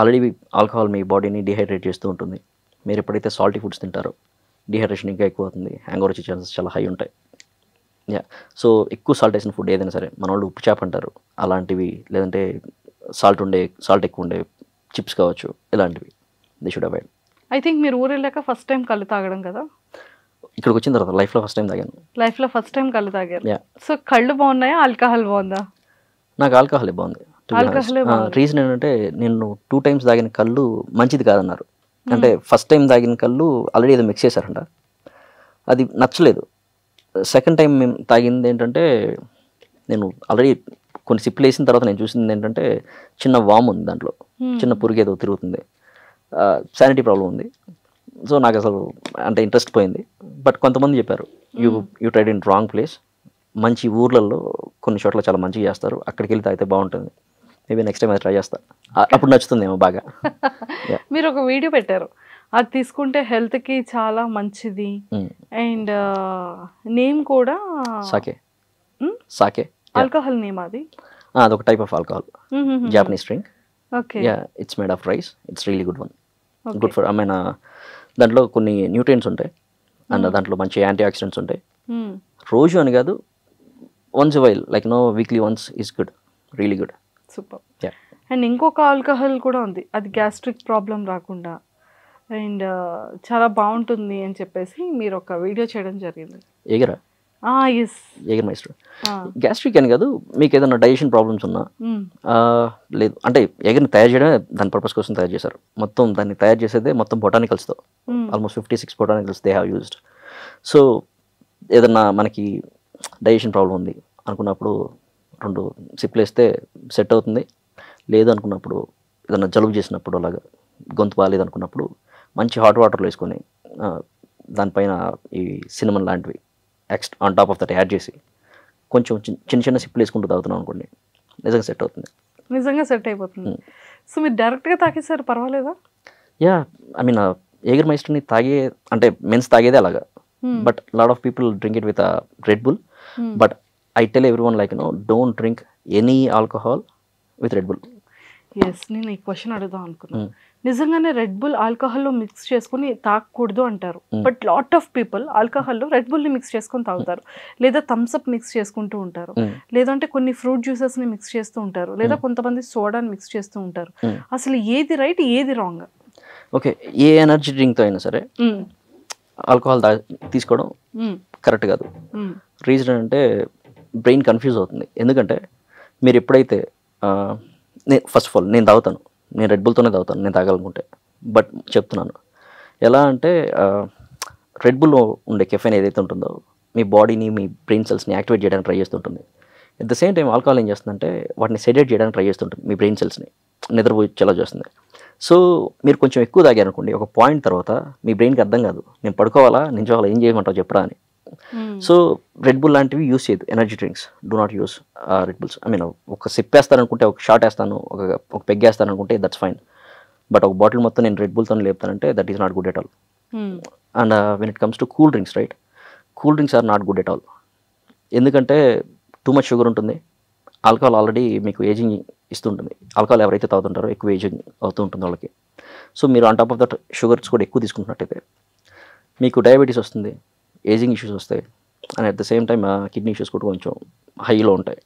already alcohol మీ బాడీని డిహైడ్రేట్ చేస్తూ ఉంటుంది. మీరు ఎప్పుడైతే సాల్టీ ఫుడ్స్ తింటారో డిహైడ్రేషన్ ఇంకా ఎక్కువ అవుతుంది, హ్యాంగ్ ఓవర్ వచ్చే ఛాన్సెస్ చాలా హై ఉంటాయి. సో ఎక్కువ సాల్ట్ వేసిన ఫుడ్ ఏదైనా సరే, మన వాళ్ళు ఉప్పు చేప అంటారు అలాంటివి, లేదంటే సాల్ట్ ఎక్కువ ఉండే చిప్స్ కావచ్చు, ఇలాంటివి they should avoid. I think మీరు ఊరు వెళ్ళాక ఫస్ట్ టైం కళ్ళు తాగడం కదా? ఇక్కడికి వచ్చిన తర్వాత లైఫ్లో ఫస్ట్ టైం కళ్ళు తాగారు. సో కళ్ళు బాగున్నాయా, ఆల్కహాల్ బాగుందా? నాకు ఆల్కహాలే బాగుంది. రీజన్ ఏంటంటే నేను 2 times తాగిన కళ్ళు మంచిది కాదన్నారు. అంటే ఫస్ట్ టైం తాగిన కళ్ళు ఆల్రెడీ ఏదో మిక్స్ చేశారంట, అది నచ్చలేదు. సెకండ్ టైం మేము తాగింది ఏంటంటే, నేను ఆల్రెడీ కొన్ని సిప్పులు వేసిన తర్వాత నేను చూసింది ఏంటంటే చిన్న వామ్ ఉంది దాంట్లో, చిన్న పురుగు ఏదో తిరుగుతుంది, శానిటీ ప్రాబ్లం ఉంది. సో నాకు అసలు అంటే ఇంట్రెస్ట్ పోయింది. బట్ కొంతమంది చెప్పారు you tried in wrong place, మంచి ఊర్లలో కొన్ని చోట్ల చాలా మంచిగా చేస్తారు, అక్కడికి వెళ్తే అయితే బాగుంటుంది, మేబీ నెక్స్ట్ టైం అది ట్రై చేస్తా, అప్పుడు నచ్చుతుందేమో బాగా. మీరు ఒక వీడియో పెట్టారు, అది తీసుకుంటే హెల్త్కి చాలా మంచిది, అండ్ నేమ్ కూడా సాకే ఆల్కహాల్ నేమ్. అదొక type of alcohol, Japanese drink. It's made of rice, it's really good one, good for, I mean దాంట్లో కొన్ని న్యూట్రియంట్స్ ఉంటాయి అండ్ దాంట్లో మంచి యాంటీ ఆక్సిడెంట్స్ ఉంటాయి. రోజు అని కాదు, once while, like weekly once is good, really good. Super. And ఇంకొక ఆల్కహాల్ కూడా ఉంది, అది గ్యాస్ట్రిక్ ప్రాబ్లం రాకుండా అండ్ చాలా బాగుంటుంది అని చెప్పేసి మీరు ఒక వీడియో చేయడం జరిగింది. ఏగర్మైస్టర్ గ్యాస్ట్రిక్ అని కాదు, మీకు ఏదైనా డైజెషన్ ప్రాబ్లమ్స్ ఉన్నా, లేదు అంటే ఏగర్ని తయారు చేయడమే దాని పర్పస్ కోసం తయారు చేశారు. మొత్తం దాన్ని తయారు చేసేదే మొత్తం బొటానికల్స్తో, almost 56 botanicals they have used. So ఏదన్నా మనకి డైజెషన్ ప్రాబ్లం ఉంది అనుకున్నప్పుడు 2 సిప్లు వేస్తే సెట్ అవుతుంది. లేదు అనుకున్నప్పుడు ఏదైనా జలుబు చేసినప్పుడు అలాగా గొంతు బాగాలేదు అనుకున్నప్పుడు మంచి హాట్ వాటర్లో వేసుకొని దానిపైన ఈ సినిమన్ లాంటివి on top of that add చేసి కొంచెం చిన్న చిన్న సిప్లు వేసుకుంటూ తాగుతున్నాం అనుకోండి, నిజంగా సెట్ అవుతుంది. నిజంగా సెట్ అయిపోతుంది. సో మీరు డైరెక్ట్గా తాగేసారు, పర్వాలేదా? యా, ఐ మీన్ ఏగర్ మైస్టర్ని తాగే అంటే మెన్స్ తాగేదే అలాగా. But lot of people drink it with Red Bull. But I tell everyone like don't drink any alcohol with Red Bull. Yes, నేను ఈ క్వశ్చన్ అడుగుదాం అనుకున్నాను. నిజంగానే రెడ్ బుల్ ఆల్కహాల్లో మిక్స్ చేసుకుని తాగకూడదు అంటారు. బట్ లాట్ ఆఫ్ పీపుల్ ఆల్కహాల్లో రెడ్ బుల్ని మిక్స్ చేసుకొని తాగుతారు, లేదా థమ్స్అప్ మిక్స్ చేసుకుంటూ ఉంటారు, లేదంటే కొన్ని ఫ్రూట్ జ్యూసెస్ని మిక్స్ చేస్తూ ఉంటారు, లేదా కొంతమంది సోడాని మిక్స్ చేస్తూ ఉంటారు. అసలు ఏది రైట్, ఏది రాంగ్? ఓకే, ఏ ఎనర్జీ డ్రింక్తో అయినా సరే ఆల్కహాల్ తీసుకోవడం కరెక్ట్ కాదు. రీజన్ అంటే బ్రెయిన్ కన్ఫ్యూజ్ అవుతుంది. ఎందుకంటే మీరు ఎప్పుడైతే ఫస్ట్ ఆఫ్ ఆల్ నేను తాగుతాను, నేను రెడ్ బుల్తోనే తాగుతాను నేను తాగాలనుకుంటే. బట్ చెప్తున్నాను ఎలా అంటే రెడ్ బుల్లో ఉండే కెఫెన్ ఏదైతే ఉంటుందో మీ బాడీని మీ బ్రెయిన్ సెల్స్ని యాక్టివేట్ చేయడానికి ట్రై చేస్తుంటుంది. At the same time alcohol ఏం చేస్తుందంటే వాటిని సెడేట్ చేయడానికి ట్రై చేస్తుంటుంది, మీ బ్రెయిన్ సెల్స్ని నిద్రపోయేలా చేస్తుంది. సో మీరు కొంచెం ఎక్కువ తాగారనుకోండి, ఒక పాయింట్ తర్వాత మీ బ్రెయిన్కి అర్థం కాదు నేను పడుకోవాలా నించోవాలా ఏం చేయమంటావు చెప్పరా అని. సో రెడ్ బుల్ లాంటివి యూస్ చేయదు, energy drinks do not use Red Bulls. I mean ఒక సిప్ వేస్తాననుకుంటే, ఒక షాట్ వేస్తాను, ఒక పెగ్ వేస్తాను అనుకుంటే దట్స్ ఫైన్. బట్ ఒక బాటిల్ మొత్తం నేను రెడ్ బుల్తో లేపుతానంటే that is not good at all. And when it comes to cool drinks, right, cool drinks are not good at all. ఎందుకంటే టూ మచ్ షుగర్ ఉంటుంది. ఆల్కహాల్ ఆల్రెడీ మీకు ఏజింగ్ ఇస్తుంటుంది. ఆల్కహాల్ ఎవరైతే తాగుతుంటారో ఎక్కువ ఏజింగ్ అవుతూ ఉంటుంది వాళ్ళకి. సో మీరు on top of that sugars కూడా ఎక్కువ తీసుకుంటున్నట్టయితే మీకు డయాబెటీస్ వస్తుంది, ఏజింగ్ ఇష్యూస్ వస్తాయి, and at the same time kidney issues కూడా కొంచెం హైలో ఉంటాయి.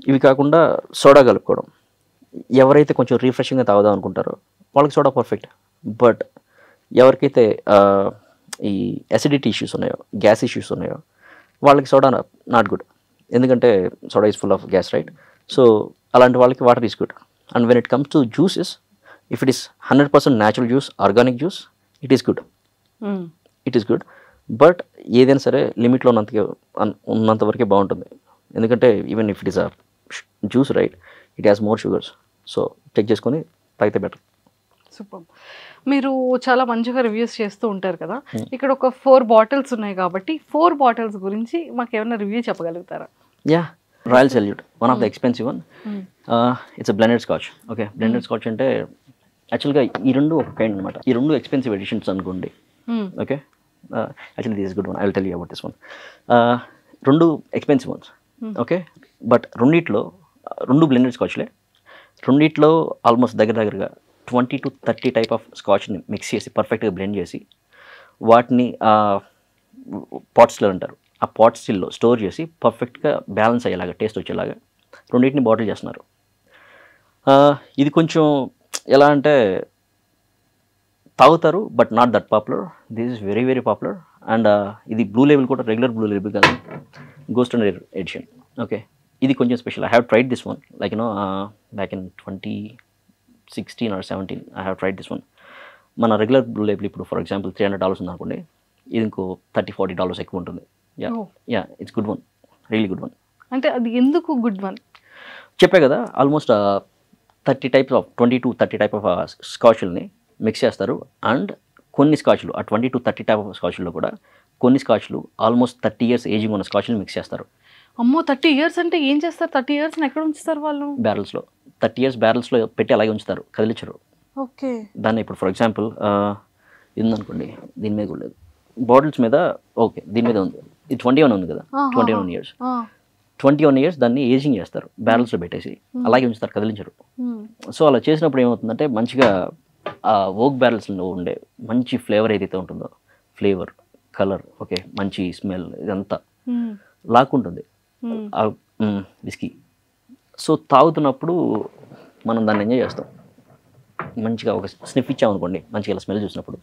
ఇవి కాకుండా సోడా కలుపుకోవడం, ఎవరైతే కొంచెం రిఫ్రెషింగ్గా తాగుదాం అనుకుంటారో వాళ్ళకి సోడా పర్ఫెక్ట్. బట్ ఎవరికైతే ఈ అసిడిటీ ఇష్యూస్ ఉన్నాయో, గ్యాస్ ఇష్యూస్ ఉన్నాయో వాళ్ళకి సోడా నాట్ గుడ్. ఎందుకంటే soda is full of gas, right. So అలాంటి వాళ్ళకి water is good. And when it comes to juices, if it is 100% natural juice, organic juice, it is good, it is good. But ఏదైనా సరే లిమిట్లో ఉన్నంత వరకే బాగుంటుంది. ఎందుకంటే even if it is a juice, right, it has more sugars. So check చేసుకొని తాగితే బెటర్. సూపర్. మీరు చాలా మంచిగా రివ్యూస్ చేస్తూ ఉంటారు కదా, ఇక్కడ ఒక 4 బాటిల్స్ ఉన్నాయి కాబట్టి 4 బాటిల్స్ గురించి మాకు ఏమైనా రివ్యూ చెప్పగలుగుతారా? Yeah, royal salute, one of the expensive one. It's a blended scotch. Okay, blended scotch అంటే యాక్చువల్గా ఈ రెండు ఒక కైండ్ అనమాట. ఈ రెండు ఎక్స్పెన్సివ్ ఎడిషన్స్ అనుకోండి. Okay, actually this is good one, I will tell you about this one. రెండు ఎక్స్పెన్సివ్ వన్స్. ఓకే, బట్ రెండు బ్లెండెడ్ స్కాచ్లే. రెండిట్లో ఆల్మోస్ట్ దగ్గరగా 20 to 30 టైప్ ఆఫ్ స్కాచ్ని మిక్స్ చేసి పర్ఫెక్ట్గా బ్లెండ్ చేసి వాటిని పాట్ స్టిల్ అంటారు, ఆ పాట్ స్టిల్లో స్టోర్ చేసి పర్ఫెక్ట్గా బ్యాలెన్స్ అయ్యేలాగా, టేస్ట్ వచ్చేలాగా రెండింటిని బాటిల్ చేస్తున్నారు. ఇది కొంచెం ఎలా అంటే తాగుతారు but not that popular. This is very very popular. And ఇది బ్లూ లేబుల్ కూడా రెగ్యులర్ బ్లూ లేబుల్ కాదు, ghost and rare edition. Okay, ఇది కొంచెం special. I have tried this one like back in 2016 or 17 I have tried this one. మన రెగ్యులర్ బ్లూ లేబుల్ ఇప్పుడు ఫర్ ఎగ్జాంపుల్ $300 ఉంది అనుకోండి, ఇది ఇంకో $30-40 ఎక్కువ ఉంటుంది. Yeah it's good one, really good one. అంటే అది ఎందుకు గుడ్ వన్? చెప్పే కదా, ఆల్మోస్ట్ 20 to 30 టైప్ ఆఫ్ స్కాచ్ని మిక్స్ చేస్తారు. అండ్ కొన్ని స్కాచ్లు ఆ 20 to 30 టైప్ ఆఫ్ స్కాచ్లో కూడా కొన్ని స్కాచ్లు ఆల్మోస్ట్ 30 years ఏజింగ్ ఉన్న స్కాచ్ని మిక్స్ చేస్తారు. అమ్మో, 30 years అంటే ఏం చేస్తారు? 30 years ఎక్కడ ఉంచుతారు వాళ్ళు? బ్యారల్స్లో 30 years బ్యారల్స్లో పెట్టి అలాగే ఉంచుతారు, కదిలించరు. ఓకే, దాన్ని ఇప్పుడు ఫర్ ఎగ్జాంపుల్ ఇది ఉందనుకోండి, దీని మీద కూడా లేదు, బాటిల్స్ మీద ఓకే దీని మీద ఉంది, ఇది 21 ఉంది కదా, 21 years. 21 years దాన్ని ఏజింగ్ చేస్తారు, బ్యారల్స్లో పెట్టేసి అలాగే ఉంచుతారు, కదిలించరు. సో అలా చేసినప్పుడు ఏమవుతుందంటే మంచిగా ఆ ఓక్ బ్యారల్స్లో ఉండే మంచి ఫ్లేవర్ ఏదైతే ఉంటుందో, ఫ్లేవర్, కలర్, ఓకే, మంచి స్మెల్, ఇదంతా లాక్కుంటుంది విస్కీ. సో తాగుతున్నప్పుడు మనం దాన్ని ఎంజాయ్ చేస్తాం. మంచిగా ఒక స్నిఫ్ ఇచ్చామనుకోండి, మంచిగా ఇలా స్మెల్ చూసినప్పుడు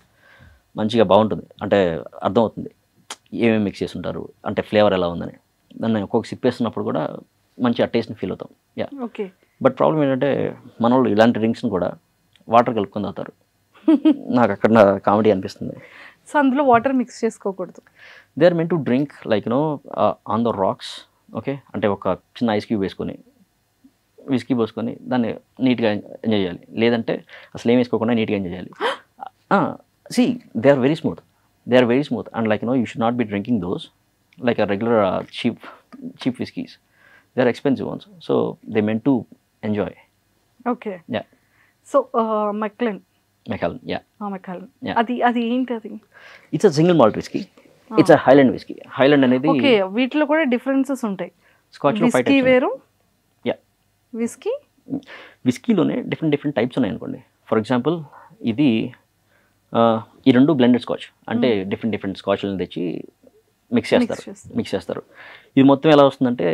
మంచిగా బాగుంటుంది. అంటే అర్థమవుతుంది ఏమేమి మిక్స్ చేసి ఉంటారు, అంటే ఫ్లేవర్ ఎలా ఉందని. దాన్ని ఒక్కొక్క సిప్ వేస్తున్నప్పుడు కూడా మంచి ఆ టేస్ట్ని ఫీల్ అవుతాం. Yeah, okay. బట్ ప్రాబ్లం ఏంటంటే మన వాళ్ళు ఇలాంటి డ్రింక్స్ని కూడా వాటర్ కలుపుకొని తాగుతారు. నాకు అక్కడ కామెడీ అనిపిస్తుంది. సో అందులో వాటర్ మిక్స్ చేసుకోకూడదు. They are meant to drink like on the rocks okay, అంటే ఒక చిన్న ఐస్ క్యూబ్ వేసుకొని విస్కీ పోసుకొని దాన్ని నీట్గా ఎంజాయ్ చేయాలి. లేదంటే అసలు ఏం వేసుకోకుండా నీట్గా ఎంజాయ్ చేయాలి. See they are very smooth and like you should not be drinking those like a regular cheap whiskies. They are expensive ones, so they meant to enjoy. Okay. Yeah. So Macallan Macallan, yeah. Macallan Yeah. అది ఏంటి అది? It's a single malt whisky. It's a Highland whisky. Highland అనేది ఓకే, వీటిలో కూడా డిఫరెన్సెస్ ఉంటాయి. స్కాచ్లో 5 విస్కీ types. వేరు, యా. విస్కీ విస్కీలోనే డిఫరెంట్ టైప్స్ ఉన్నాయనుకోండి. ఫర్ ఎగ్జాంపుల్ ఇది ఈ రెండు బ్లెండెడ్ స్కాచ్, అంటే డిఫరెంట్ స్కాచ్లను తెచ్చి మిక్స్ చేస్తారు. ఇది మొత్తం ఎలా వస్తుందంటే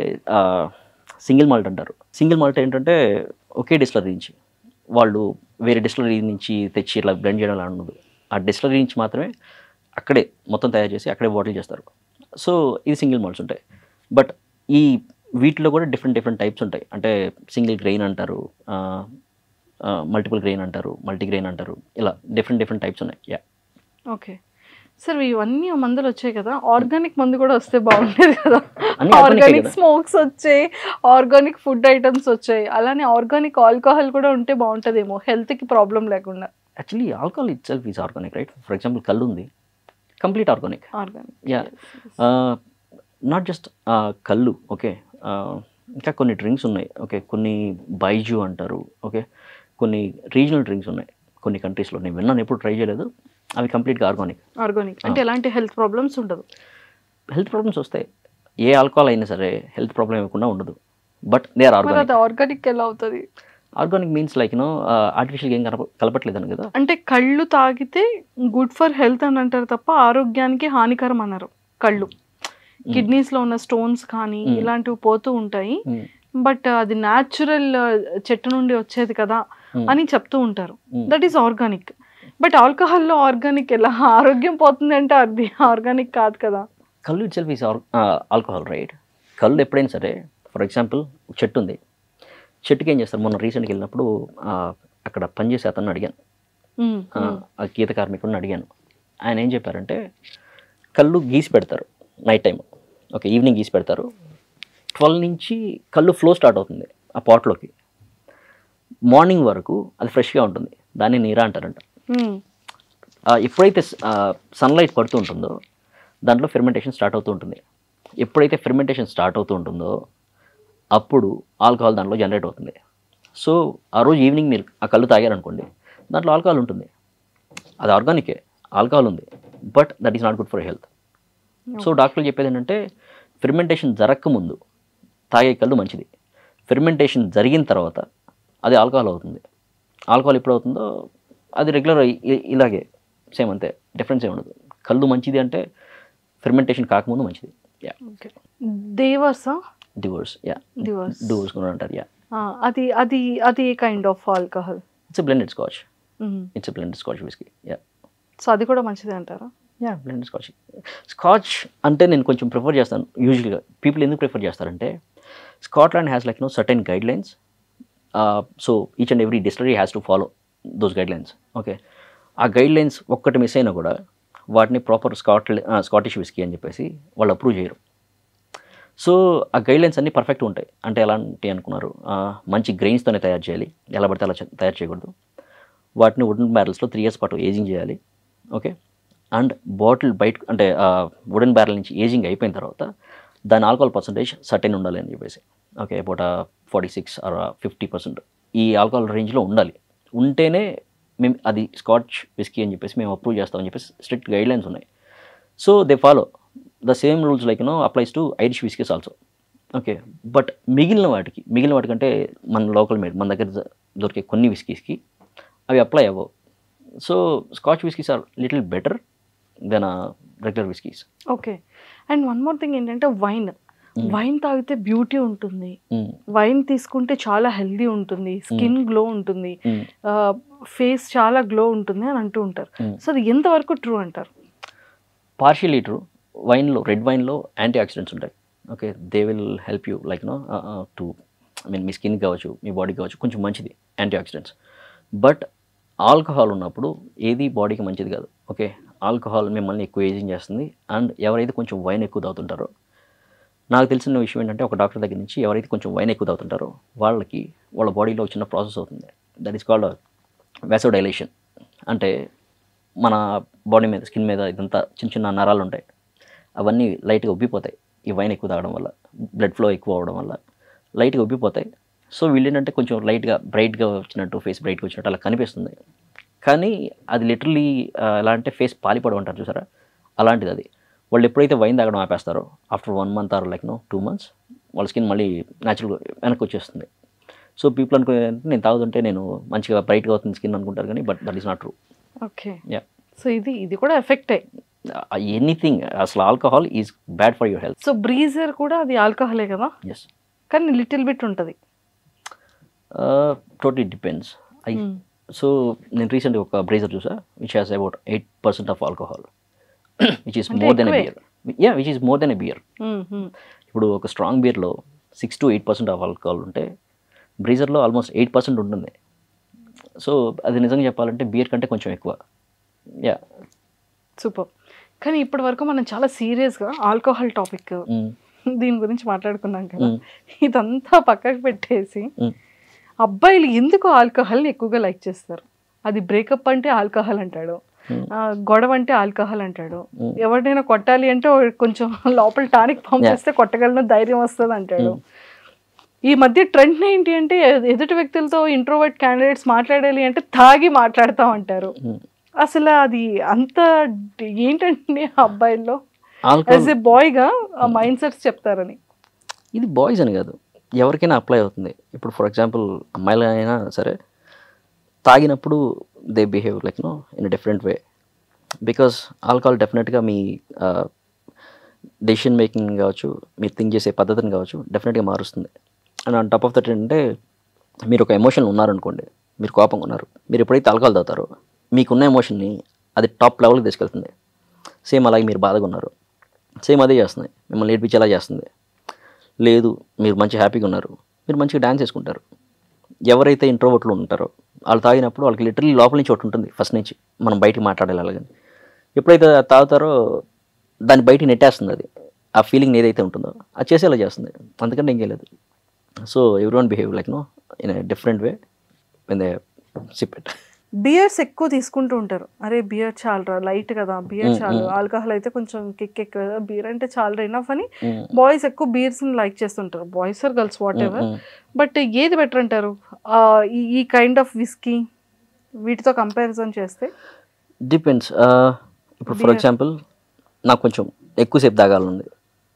సింగిల్ మాల్ట్ అంటారు. సింగిల్ మాల్ట్ ఏంటంటే ఒకే డిస్టిలరీ నుంచి, వాళ్ళు వేరే డిస్టిలరీ నుంచి తెచ్చి ఇట్లా బ్లెండ్ చేయడం అలా ఉండదు. ఆ డిస్టిలరీ నుంచి మాత్రమే అక్కడే మొత్తం తయారు చేసి అక్కడే బాటిల్ చేస్తారు. సో ఇది సింగిల్ మాల్ట్స్ ఉంటాయి. బట్ ఈ వీటిలో కూడా డిఫరెంట్ టైప్స్ ఉంటాయి. అంటే సింగిల్ గ్రెయిన్ అంటారు, మల్టిపుల్ గ్రెయిన్ అంటారు, మల్టీగ్రెయిన్ అంటారు, ఇలా డిఫరెంట్ టైప్స్ ఉన్నాయి. యా. ఓకే సార్, ఇవన్నీ మందులు వచ్చాయి కదా, ఆర్గానిక్ మందు కూడా వస్తే బాగుండేది కదా. అన్నీ organic ఏ ఆర్గానిక్ కదా. స్మోక్స్ వచ్చాయి, ఆర్గానిక్ ఫుడ్ ఐటమ్స్ వచ్చాయి, అలానే ఆర్గానిక్ ఆల్కహాల్ కూడా ఉంటే బాగుంటుందేమో హెల్త్కి ప్రాబ్లం లేకుండా. Actually alcohol it self is organic, right? For example కళ్ళు ఉంది, complete organic. Yeah. Not just కళ్ళు, ఓకే. ఇంకా కొన్ని డ్రింక్స్ ఉన్నాయి, ఓకే. కొన్ని బైజు అంటారు, ఓకే. కొన్ని రీజనల్ డ్రింక్స్ ఉన్నాయి కొన్ని కంట్రీస్లో. నేను విన్నాను, ఎప్పుడు ట్రై చేయలేదు. అవి కంప్లీట్గా ఆర్గానిక్ అంటే ఎలాంటి హెల్త్ ప్రాబ్లమ్స్ ఉండదు. హెల్త్ ప్రాబ్లమ్స్ వస్తాయి, ఏ ఆల్కహాల్ అయినా సరే హెల్త్ ప్రాబ్లం ఇవ్వకుండా ఉండదు. But they are organic. అది ఆర్గానిక్ ఎలా అవుతుంది? ఆర్గానిక్ మీన్స్ లైక్ ఆర్టిఫిషియల్గా ఏం కలపట్లేదని కదా. అంటే కళ్ళు తాగితే గుడ్ ఫర్ హెల్త్ అని అంటారు తప్ప ఆరోగ్యానికి హానికరం అన్నారు. కళ్ళు కిడ్నీస్లో ఉన్న స్టోన్స్ కానీ ఇలాంటివి పోతూ ఉంటాయి, బట్ అది న్యాచురల్ చెట్టు నుండి వచ్చేది కదా అని చెప్తూ ఉంటారు. That is organic. బట్ ఆల్కహాల్లో ఆర్గానిక్ ఎలా ఆరోగ్యం పోతుంది అంటే అది ఆర్గానిక్ కాదు కదా. కళ్ళు itself is alcohol, right? కళ్ళు ఎప్పుడైనా సరే, ఫర్ ఎగ్జాంపుల్ చెట్టు ఉంది, చెట్టుకి ఏం చేస్తారు? మొన్న రీసెంట్గా వెళ్ళినప్పుడు అక్కడ పనిచేసే అతను అడిగాను, ఆ గీత కార్మికుడిని అడిగాను. ఆయన ఏం చెప్పారంటే కళ్ళు గీసి పెడతారు నైట్ టైం, ఓకే. ఈవినింగ్ గీసి పెడతారు. 12 నుంచి కళ్ళు ఫ్లో స్టార్ట్ అవుతుంది ఆ పాట్లోకి. మార్నింగ్ వరకు అది ఫ్రెష్గా ఉంటుంది, దాన్ని నీరా అంటారంట. ఎప్పుడైతే సన్లైట్ పడుతూ ఉంటుందో దాంట్లో ఫెర్మెంటేషన్ స్టార్ట్ అవుతూ ఉంటుంది. ఎప్పుడైతే ఫెర్మెంటేషన్ స్టార్ట్ అవుతూ ఉంటుందో అప్పుడు ఆల్కహాల్ దాంట్లో జనరేట్ అవుతుంది. సో ఆ రోజు ఈవినింగ్ మీరు ఆ కళ్ళు తాగారనుకోండి, దాంట్లో ఆల్కహాల్ ఉంటుంది. అది ఆర్గానికే, ఆల్కహాల్ ఉంది, but that is not good for health. So డాక్టర్లు చెప్పేది ఏంటంటే ఫెర్మెంటేషన్ జరగకముందు తాగే కళ్ళు మంచిది. ఫెర్మెంటేషన్ జరిగిన తర్వాత అది ఆల్కహాల్ అవుతుంది. ఆల్కహాల్ ఎప్పుడు అవుతుందో అది రెగ్యులర్ ఇలాగే సేమ్, అంతే, డిఫరెన్స్ ఏమి ఉండదు. కళ్ళు మంచిది అంటే ఫెర్మెంటేషన్ కాకముందు మంచిది. యా. డివోర్స్, యా, డివోర్స్ కూడా అంటారు. యా. అది అది అది kind of alcohol. It's blended scotch. It's blended scotch whisky. Yeah. So అది కూడా మంచిది అంటారా? యా, బ్లెండెడ్ స్కాచ్ అంటే నేను కొంచెం ప్రిఫర్ చేస్తాను. యూజువల్గా పీపుల్ ఎందుకు ప్రిఫర్ చేస్తారంటే Scotland has like certain guide lines. So each and every distillery has to follow those guide lines, okay. ఆ గైడ్ లైన్స్ ఒక్కటి మిస్ అయినా కూడా వాటిని ప్రాపర్ స్కాటిష్ విస్కీ అని చెప్పేసి వాళ్ళు అప్రూవ్ చేయరు. సో ఆ గైడ్లైన్స్ అన్నీ పర్ఫెక్ట్ ఉంటాయి. అంటే ఎలాంటి అనుకున్నారు, మంచి గ్రెయిన్స్తోనే తయారు చేయాలి, ఎలా పడితే అలా తయారు చేయకూడదు. వాటిని వుడెన్ బ్యారల్స్లో 3 years పాటు ఏజింగ్ చేయాలి, ఓకే. అండ్ బాటిల్ బయట అంటే వుడెన్ బ్యారల్ నుంచి ఏజింగ్ అయిపోయిన తర్వాత దాని ఆల్కహాల్ పర్సంటేజ్ సర్టెన్ ఉండాలి అని చెప్పేసి, ఓకే. అబౌట్ 46 or 50% ఈ ఆల్కహాల్ రేంజ్లో ఉండాలి. ఉంటేనే మేము అది స్కాచ్ విస్కీ అని చెప్పేసి మేము అప్రూవ్ చేస్తామని చెప్పేసి స్ట్రిక్ట్ గైడ్లైన్స్ ఉన్నాయి. So they follow the same rules like applies to Irish whiskies also, okay. But మిగిలిన వాటికంటే మన లోకల్ మేడ్ మన దగ్గర దొరికే కొన్ని విస్కీస్కి అవి అప్లై అవ్వవు. So Scotch whiskies are little better than regular whiskies. Okay. And one more thing ఏంటంటే వైన్ తాగితే బ్యూటీ ఉంటుంది, వైన్ తీసుకుంటే చాలా హెల్దీ ఉంటుంది, స్కిన్ గ్లో ఉంటుంది, ఫేస్ చాలా గ్లో ఉంటుంది అని అంటూ ఉంటారు. సో అది ఎంతవరకు ట్రూ అంటారు? Partially true. రెడ్ వైన్లో యాంటీ ఆక్సిడెంట్స్ ఉంటాయి, okay. They will help you like to మీ స్కిన్ కావచ్చు, మీ బాడీ కావచ్చు, కొంచెం మంచిది యాంటీ ఆక్సిడెంట్స్. బట్ ఆల్కహాల్ ఉన్నప్పుడు ఏది బాడీకి మంచిది కాదు, ఓకే. ఆల్కహాల్ మిమ్మల్ని ఎక్కువ ఏజింగ్ చేస్తుంది. అండ్ ఎవరైతే కొంచెం వైన్ ఎక్కువ తాగుతుంటారో నాకు తెలిసిన విషయం ఏంటంటే ఒక డాక్టర్ దగ్గర నుంచి ఎవరైతే కొంచెం వైన్ ఎక్కువ తాగుతుంటారో వాళ్ళకి వాళ్ళ బాడీలో చిన్న ప్రాసెస్ అవుతుంది, దట్ ఈస్ కాల్డ్ వాసోడైలేషన్. అంటే మన బాడీ మీద స్కిన్ మీద ఇదంతా చిన్న చిన్న నరాలు ఉంటాయి, అవన్నీ లైట్గా ఉబ్బిపోతాయి ఈ వైన్ ఎక్కువ తాగడం వల్ల, బ్లడ్ ఫ్లో ఎక్కువ అవడం వల్ల లైట్గా ఉబ్బిపోతాయి. సో వీళ్ళు ఏంటంటే కొంచెం లైట్గా బ్రైట్గా వచ్చినట్టు, ఫేస్ బ్రైట్గా వచ్చినట్టు అలా కనిపిస్తుంది. కానీ అది లిటరలీ ఎలా అంటే ఫేస్ పాలిపోవడం అంటారు చూసారా, అలాంటిది అది. వాళ్ళు ఎప్పుడైతే వైన్ తాగడం ఆపేస్తారో ఆఫ్టర్ 1 month ఆర్ 2 months వాళ్ళ స్కిన్ మళ్ళీ న్యాచురల్గా వెనక్కి వచ్చేస్తుంది. సో పీపుల్ అనుకునే నేను తాగుతుంటే నేను మంచిగా బ్రైట్గా అవుతుంది స్కిన్ అనుకుంటారు, కానీ but that is not true. Okay. Yeah, so ఇది కూడా ఎఫెక్టే. ఎనీథింగ్ అసలు alcohol is bad for your health. So breezer కూడా అది ఆల్కహాలే కదా, ఎస్, కానీ లిటిల్ బిట్ ఉంటుంది. Totally depends. సో నేను రీసెంట్గా ఒక బ్రేజర్ చూసా which has about 8% of alcohol, which is more than a beer. Yeah, which is more than a beer. ఇప్పుడు ఒక స్ట్రాంగ్ బియర్లో 6 to 8% ఆఫ్ ఆల్కహాల్ ఉంటే బ్రీజర్లో ఆల్మోస్ట్ 8% ఉంటుంది. సో అది నిజంగా చెప్పాలంటే బియర్ కంటే కొంచెం ఎక్కువ. Yeah, super. కానీ ఇప్పటి వరకు మనం చాలా సీరియస్గా ఆల్కహాల్ టాపిక్ దీని గురించి మాట్లాడుకున్నాం కదా, ఇదంతా పక్కకు పెట్టేసి అబ్బాయిలు ఎందుకు ఆల్కహాల్ని ఎక్కువగా లైక్ చేస్తారు? అది బ్రేకప్ అంటే ఆల్కహాల్ అంటాడు, గొడవ అంటే ఆల్కహాల్ అంటాడు, ఎవరినైనా కొట్టాలి అంటే కొంచెం లోపల టానిక్ పంపిస్తే కొట్టగలను ధైర్యం వస్తుంది అంటాడు. ఈ మధ్య ట్రెండ్ ఏంటి అంటే ఎదుటి వ్యక్తులతో ఇంట్రోవర్ట్ క్యాండిడేట్స్ మాట్లాడాలి అంటే తాగి మాట్లాడతాం అంటారు. అసలు అది అంత ఏంటంటే అబ్బాయిల్లో యాజ్ ఏ బాయ్గా ఆ మైండ్ సెట్స్ చెప్తారని. ఇది బాయ్స్ అని కాదు, ఎవరికైనా అప్లై అవుతుంది. ఇప్పుడు ఫర్ ఎగ్జాంపుల్ అమ్మాయిలు అయినా సరే తాగినప్పుడు they behave in different way, because alcohol డెఫినెట్గా మీ డెసిషన్ మేకింగ్ కావచ్చు, మీరు థింక్ చేసే పద్ధతిని కావచ్చు డెఫినెట్గా మారుస్తుంది. And on top of that ఏంటంటే మీరు ఒక ఎమోషన్ ఉన్నారనుకోండి, మీరు కోపంగా ఉన్నారు, మీరు ఎప్పుడైతే ఆల్కహాల్ తాగుతారో మీకున్న ఎమోషన్ని అది టాప్ లెవెల్కి తీసుకెళ్తుంది. సేమ్ అలాగే మీరు బాధగా ఉన్నారు, సేమ్ అదే చేస్తుంది, మిమ్మల్ని ఏడిపించేలా చేస్తుంది. లేదు మీరు మంచి హ్యాపీగా ఉన్నారు, మీరు మంచిగా డ్యాన్స్ చేసుకుంటారు. ఎవరైతే ఇంట్రోవర్ట్లు ఉంటారో వాళ్ళు తాగినప్పుడు వాళ్ళకి లిటరలీ లోపల నుంచి ఒకటి ఉంటుంది ఫస్ట్ నుంచి, మనం బయటికి మాట్లాడాలి అలాగని. ఎప్పుడైతే తాగుతారో దాన్ని బయటికి నెట్టేస్తుంది, అది ఆ ఫీలింగ్ ఏదైతే ఉంటుందో అది చేసేలా చేస్తుంది, అందుకంటే ఇంకేం లేదు. So everyone behave in a different way when they SIP it. Beers ఎక్కువ తీసుకుంటూ ఉంటారు, అరే బియర్ చాలరా లైట్ కదా, బియర్ చాలు, ఆల్కహాల్ అయితే కొంచెం కిక్ ఎక్కువ కదా, బియర్ అంటే చాలరా ఇనఫ్ అని బాయ్స్ ఎక్కువ బియర్స్ని లైక్ చేస్తుంటారు, boys are girls what ever. But ఏది బెటర్ అంటారు ఈ కైండ్ ఆఫ్ విస్కీ వీటితో కంపారిజన్ చేస్తే? డిపెండ్స్. ఇప్పుడు ఫర్ ఎగ్జాంపుల్ నాకు కొంచెం ఎక్కువసేపు తాగాలనుంది,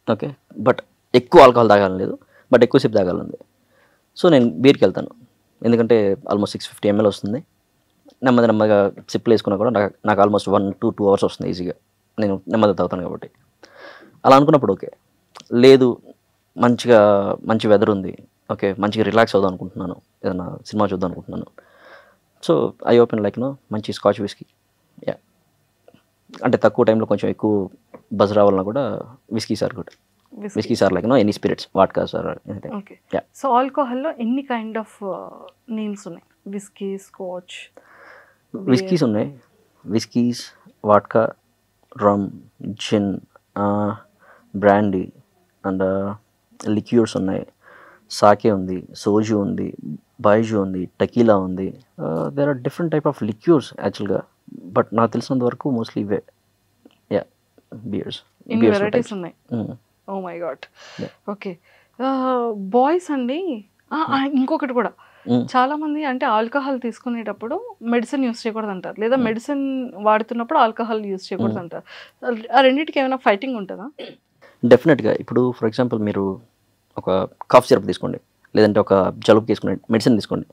ఓకే, బట్ ఎక్కువ ఆల్కహాల్ తాగాలని లేదు, బట్ ఎక్కువసేపు తాగాలనుంది. సో నేను బీర్కి వెళ్తాను, ఎందుకంటే ఆల్మోస్ట్ 650 ml వస్తుంది. నెమ్మదిగా సిప్పులు వేసుకున్నా కూడా నాకు ఆల్మోస్ట్ 1 to 2 hours వస్తుంది ఈజీగా, నేను నెమ్మదిగా తాగుతాను కాబట్టి. అలా అనుకున్నప్పుడు ఓకే, లేదు మంచి వెదర్ ఉంది, ఓకే మంచిగా రిలాక్స్ అవుదాం అనుకుంటున్నాను, ఏదైనా సినిమా చూద్దాం అనుకుంటున్నాను, సో ఐ ఓపెన్ మంచి స్కాచ్ విస్కీ. యా, అంటే తక్కువ టైంలో కొంచెం ఎక్కువ బజ్ రావాలన్నా కూడా whisky sir good. Whisky sir any spirits, vodka sir. Okay. So ఆల్కహాల్లో ఎన్ని కైండ్ ఆఫ్ నేమ్స్ ఉన్నాయి? విస్కీ, స్కాచ్, విస్కీస్ ఉన్నాయి, whiskies, vodka, rum, gin, brandy and liqueurs ఉన్నాయి, సాకే ఉంది, సోజు ఉంది, బైజు ఉంది, టకీలా ఉంది. There are different type of liqueurs యాక్చువల్గా, బట్ నాకు తెలిసినంత వరకు మోస్ట్లీ ఇవే. యా, బియర్స్ వెరైటీస్ ఉన్నాయి. Oh my god. Okay, boys అండి ఇంకొకటి కూడా చాలా మంది అంటే ఆల్కహాల్ తీసుకునేటప్పుడు మెడిసిన్ యూస్ చేయకూడదు అంటారు, లేదా మెడిసిన్ వాడుతున్నప్పుడు ఆల్కహాల్ యూస్ చేయకూడదు అంటారు. ఆ రెండింటికి ఏమైనా ఫైటింగ్ ఉంటుందా? డెఫినెట్గా. ఇప్పుడు ఫర్ ఎగ్జాంపుల్ మీరు ఒక కాఫ్ సిరప్ తీసుకోండి, లేదంటే ఒక జలుబు తీసుకునే మెడిసిన్ తీసుకోండి,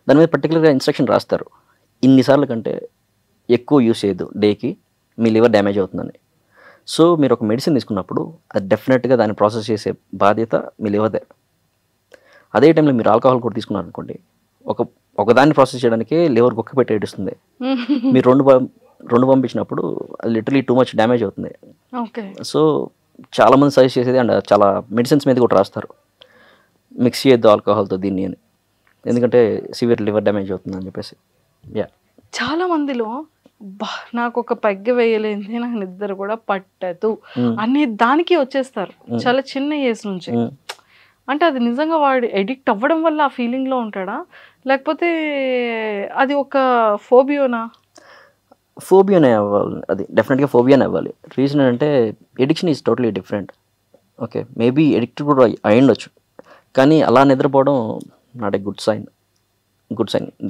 దాని మీద పర్టికులర్గా ఇన్స్ట్రక్షన్ రాస్తారు, ఇన్నిసార్లు కంటే ఎక్కువ యూస్ చేయొద్దు, డేకి మీ లివర్ డ్యామేజ్ అవుతుందని. సో మీరు ఒక మెడిసిన్ తీసుకున్నప్పుడు అది డెఫినెట్గా దాన్ని ప్రాసెస్ చేసే బాధ్యత మీ లివర్దే. అదే టైంలో మీరు ఆల్కహాల్ కూడా తీసుకున్నారు అనుకోండి, ఒకదాన్ని ప్రాసెస్ చేయడానికే లివర్ గొక్క పెట్టి ఏడుస్తుంది, మీరు రెండు పంపించినప్పుడు అది లిటరలీ టూ మచ్ డ్యామేజ్ అవుతుంది. సో చాలామంది సజెస్ట్ చేసేది అండ్ చాలా మెడిసిన్స్ మీద కూడా రాస్తారు, మిక్స్ చేయొద్దు ఆల్కహాల్తో దీన్ని అని, ఎందుకంటే సివియర్ లివర్ డ్యామేజ్ అవుతుంది అని చెప్పేసి. యా, చాలా మందిలో నాకు ఒక పెగ్గ వేయలేంది, నాకు నిద్ర కూడా పట్టదు అనే దానికి వచ్చేస్తారు చాలా చిన్న ఏజ్ నుంచి. అంటే అది నిజంగా వాడు ఎడిక్ట్ అవ్వడం వల్ల ఆ ఫీలింగ్లో ఉంటాడా, లేకపోతే అది ఒక ఫోబియోనా? ఫోబియానే అవ్వాలి, అది డెఫినెట్గా ఫోబియానే అవ్వాలి. రీజన్ ఏంటంటే addiction is totally different. Okay, maybe addicted కూడా అయ్యుండొచ్చు, కానీ అలా నిద్రపోవడం నాట్ ఏ గుడ్ సైన్.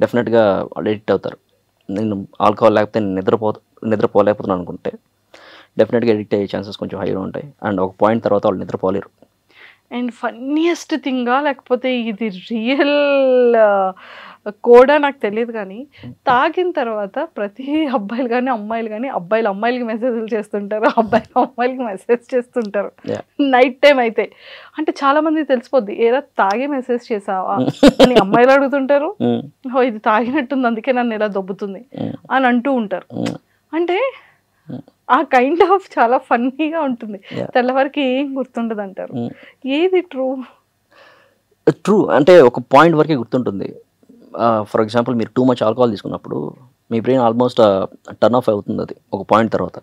డెఫినెట్గా వాళ్ళు ఎడిక్ట్ అవుతారు. నేను ఆల్కహాల్ లేకపోతే నేను నిద్రపోలేకపోతున్నాను అనుకుంటే డెఫినెట్గా ఎడిక్ట్ అయ్యే ఛాన్సెస్ కొంచెం హైగా ఉంటాయి. అండ్ ఒక పాయింట్ తర్వాత వాళ్ళు నిద్రపోలేరు. అండ్ ఫన్నీయెస్ట్ థింగా లేకపోతే ఇది రియల్ కూడా నాకు తెలియదు, కానీ తాగిన తర్వాత ప్రతి అబ్బాయిలు కానీ అమ్మాయిలు కానీ, అబ్బాయిలు అమ్మాయిలకి మెసేజ్లు చేస్తుంటారు, అబ్బాయిలు అమ్మాయిలకి మెసేజ్ చేస్తుంటారు నైట్ టైం అయితే. అంటే చాలా మంది తెలిసిపోద్ది, ఏరా తాగి మెసేజ్ చేసావా అని అమ్మాయిలు అడుగుతుంటారు. ఇది తాగినట్టుంది అందుకే నన్ను ఇలా దొబ్బుతుంది అని అంటూ ఉంటారు. అంటే ఆ కైండ్ ఆఫ్ చాలా ఫన్నీగా ఉంటుంది, తెల్లవారికి ఏం గుర్తుండదు అంటారు. ఏది ట్రూ అంటే ఒక పాయింట్ వరకే గుర్తుంటుంది. ఫర్ ఎగ్జాంపుల్ మీరు టూ మచ్ ఆల్కహాల్ తీసుకున్నప్పుడు మీ బ్రెయిన్ ఆల్మోస్ట్ టర్న్ ఆఫ్ అవుతుంది. అది ఒక పాయింట్ తర్వాత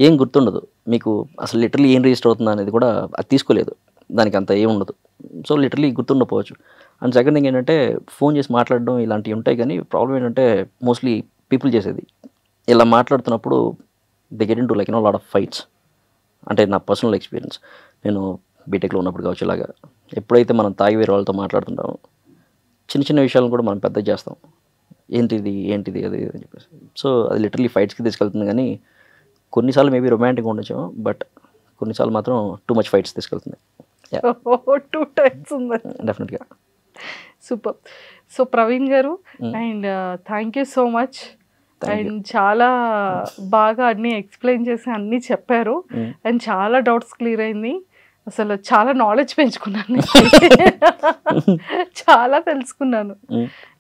ఏం గుర్తుండదు మీకు, అసలు లిటరలీ ఏం రిజిస్టర్ అవుతుంది అనేది కూడా అది తీసుకోలేదు, దానికి అంత ఏం ఉండదు. సో లిటరలీ గుర్తుండకపోవచ్చు. అండ్ సెకండ్ థింగ్ ఏంటంటే ఫోన్ చేసి మాట్లాడడం ఇలాంటివి ఉంటాయి, కానీ ప్రాబ్లం ఏంటంటే మోస్ట్లీ పీపుల్ చేసేది ఇలా మాట్లాడుతున్నప్పుడు they get into like lot of fights. అంటే నా పర్సనల్ ఎక్స్పీరియన్స్, నేను బీటెక్లో ఉన్నప్పుడు కావచ్చు, ఇలాగా ఎప్పుడైతే మనం తాగి వేరే వాళ్ళతో మాట్లాడుతుంటామో చిన్న చిన్న విషయాలను కూడా మనం పెద్ద చేస్తాం, ఏంటిది అది అని చెప్పేసి. సో అది లిటరలీ ఫైట్స్కి తీసుకెళ్తుంది. కానీ కొన్నిసార్లు మేబీ రొమాంటిక్ ఉండొచ్చు, బట్ కొన్నిసార్లు మాత్రం టూ మచ్ ఫైట్స్ తీసుకెళ్తుంది. డెఫినెట్గా. సూపర్. సో ప్రవీణ్ గారు, and thank you so much. And చాలా బాగా అన్నీ ఎక్స్ప్లెయిన్ చేసి అన్నీ చెప్పారు. అండ్ చాలా డౌట్స్ క్లియర్ అయింది. అసలు చాలా నాలెడ్జ్ పెంచుకున్నాను, చాలా తెలుసుకున్నాను.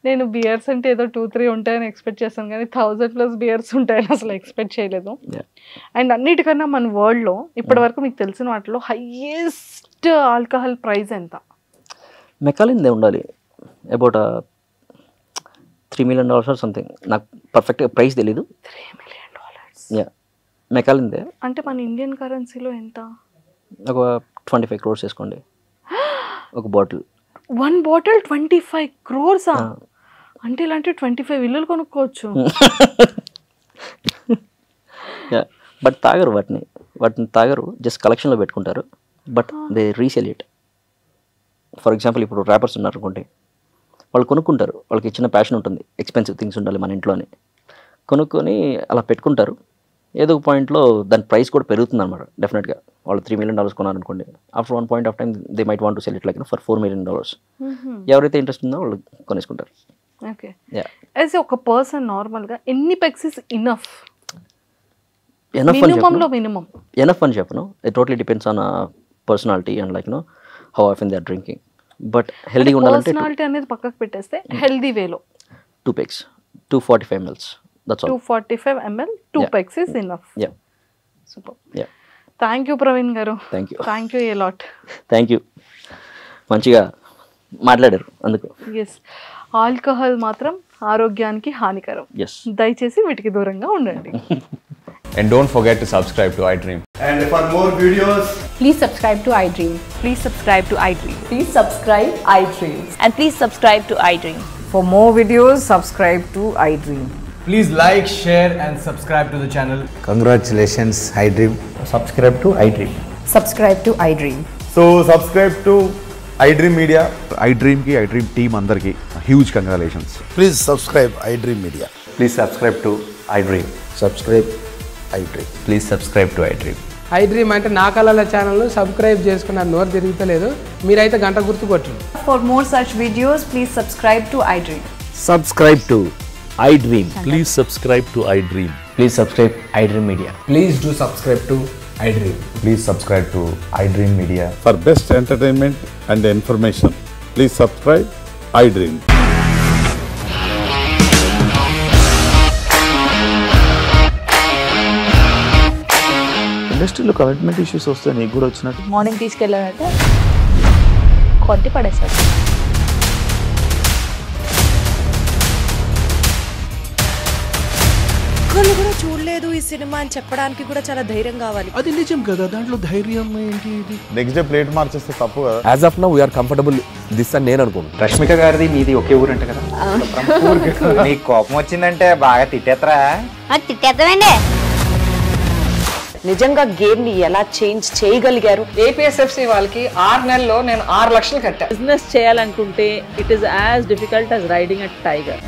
నేను బియర్స్ అంటే ఏదో 2-3 ఉంటాయని ఎక్స్పెక్ట్ చేశాను, కానీ 1000+ బియర్స్ ఉంటాయని అసలు ఎక్స్పెక్ట్ చేయలేదు. అండ్ అన్నిటికన్నా మన వరల్డ్లో ఇప్పటి వరకు మీకు తెలిసిన వాటిలో హైయెస్ట్ ఆల్కహాల్ ప్రైస్ ఎంత? మెకాలిన్దే ఉండాలి, అబౌట్ $3 million ఆర్ సంథింగ్. నాకు పర్ఫెక్ట్గా ప్రైస్ తెలీదు. $3 million? యా, మెకాలిన్దే. అంటే మన ఇండియన్ కరెన్సీలో ఎంత? ఒక 25 crores వేసుకోండి ఒక బాటిల్. 1 bottle 25 crores? అంటే ఇలాంటి 25 ఇల్లులు కొనుక్కోవచ్చు. బట్ తాగరు, వాటిని తాగరు, జస్ట్ కలెక్షన్లో పెట్టుకుంటారు. But they resale it. For example ఇప్పుడు ర్యాపర్స్ ఉన్నారు అనుకోండి, వాళ్ళు కొనుక్కుంటారు, వాళ్ళకి ఇచ్చిన ప్యాషన్ ఉంటుంది, ఎక్స్పెన్సివ్ థింగ్స్ ఉండాలి మన ఇంట్లోనే, కొనుక్కొని అలా పెట్టుకుంటారు. ఏదో ఒక పాయింట్లో దాని ప్రైస్ కూడా పెరుగుతుంది అనమాట. డెఫినెట్గా వాళ్ళు $3 million కొనాలనుకోండి, after one point of time they might want to sell it like for $4 million. ఎవరైతే ఇంట్రెస్ట్ ఉందో వాళ్ళు కొనేసుకుంటారు. ఓకే, యాజ్ ఒక పర్సన్ నార్మల్గా ఎన్ని పెగ్స్ ఇస్ ఇనఫ్? ఎనఫ్ అని చెప్పను, it totally depends on personality and like how often they are drinking. But హెల్దీగా ఉండాలంటే పర్సనాలిటీ అనేది పక్కకు పెట్టేస్తే హెల్దీ వేలో 2 pegs, 245 ml. That's all. 245 ml, 2 pegs is enough. Yeah. Super. Yeah. Thank you, Praveen garu. Thank you. Thank you a lot. Thank you. మంచిగా మాట్లాడారు అందుకు. ఎస్, ఆల్కహాల్ మాత్రం ఆరోగ్యానికి హానికరం. దయచేసి వీటికి దూరంగా ఉండండి. And don't forget to subscribe to iDream. And for more videos, please subscribe to iDream. Please subscribe to iDream. Please subscribe iDream. And please subscribe to iDream. For more videos, subscribe to iDream. please like, share and subscribe to the channel. Congratulations, iDream. Subscribe to iDream. Subscribe to iDream. So subscribe to iDream Media. iDream ki iDream team andarki huge congratulations. Please subscribe iDream Media. Please subscribe to iDream. Subscribe iDream. Please subscribe to iDream. iDream అంటే నా కళల ఛానల్ సబ్స్క్రైబ్ చేసుకున్న నోరు తిరుగుతలేదు, మీరైతే గంట గుర్తు కొట్టండి. For more such videos, please subscribe to iDream. Subscribe to iDream. Please subscribe to iDream. Please subscribe iDream Media. Please do subscribe to iDream. Please subscribe to iDream Media. For best entertainment and information, please subscribe iDream. ఇండస్ట్రీలో కమిట్మెంట్ ఇష్యూస్ వస్తే నీకు కూడా వచ్చినట్టు మార్నింగ్ తీసుకెళ్ళాలంటే కొట్టి పడేసాడు. కలుగు సినిమా అని చెప్పడానికి కూడా చాలా ధైర్యం కావాలి. అది నిజం కదా, దాంట్లో ధైర్యం ఏంటి? నెక్స్ట్ డే ప్లేట్ మార్చేస్తే తప్పు కదా. As of now we are comfortable this అని నేను అనుకుంటున్నాను. రష్మిక గారిది మీది ఒకే ఊరు అంట కదా? నీకు కోపం వచ్చిందంటే బాగా తిట్టేత్తరా? తిట్టేద్దామండి. నిజంగా గేమ్ ని ఎలా చేంజ్ చేయగలిగారు? ఏపీఎస్ఎఫ్సి వాళ్ళకి 6 నెలల్లో నేను 6 లక్షలు కట్టా. బిజినెస్ చేయాలనుకుంటే it is as difficult as riding a tiger.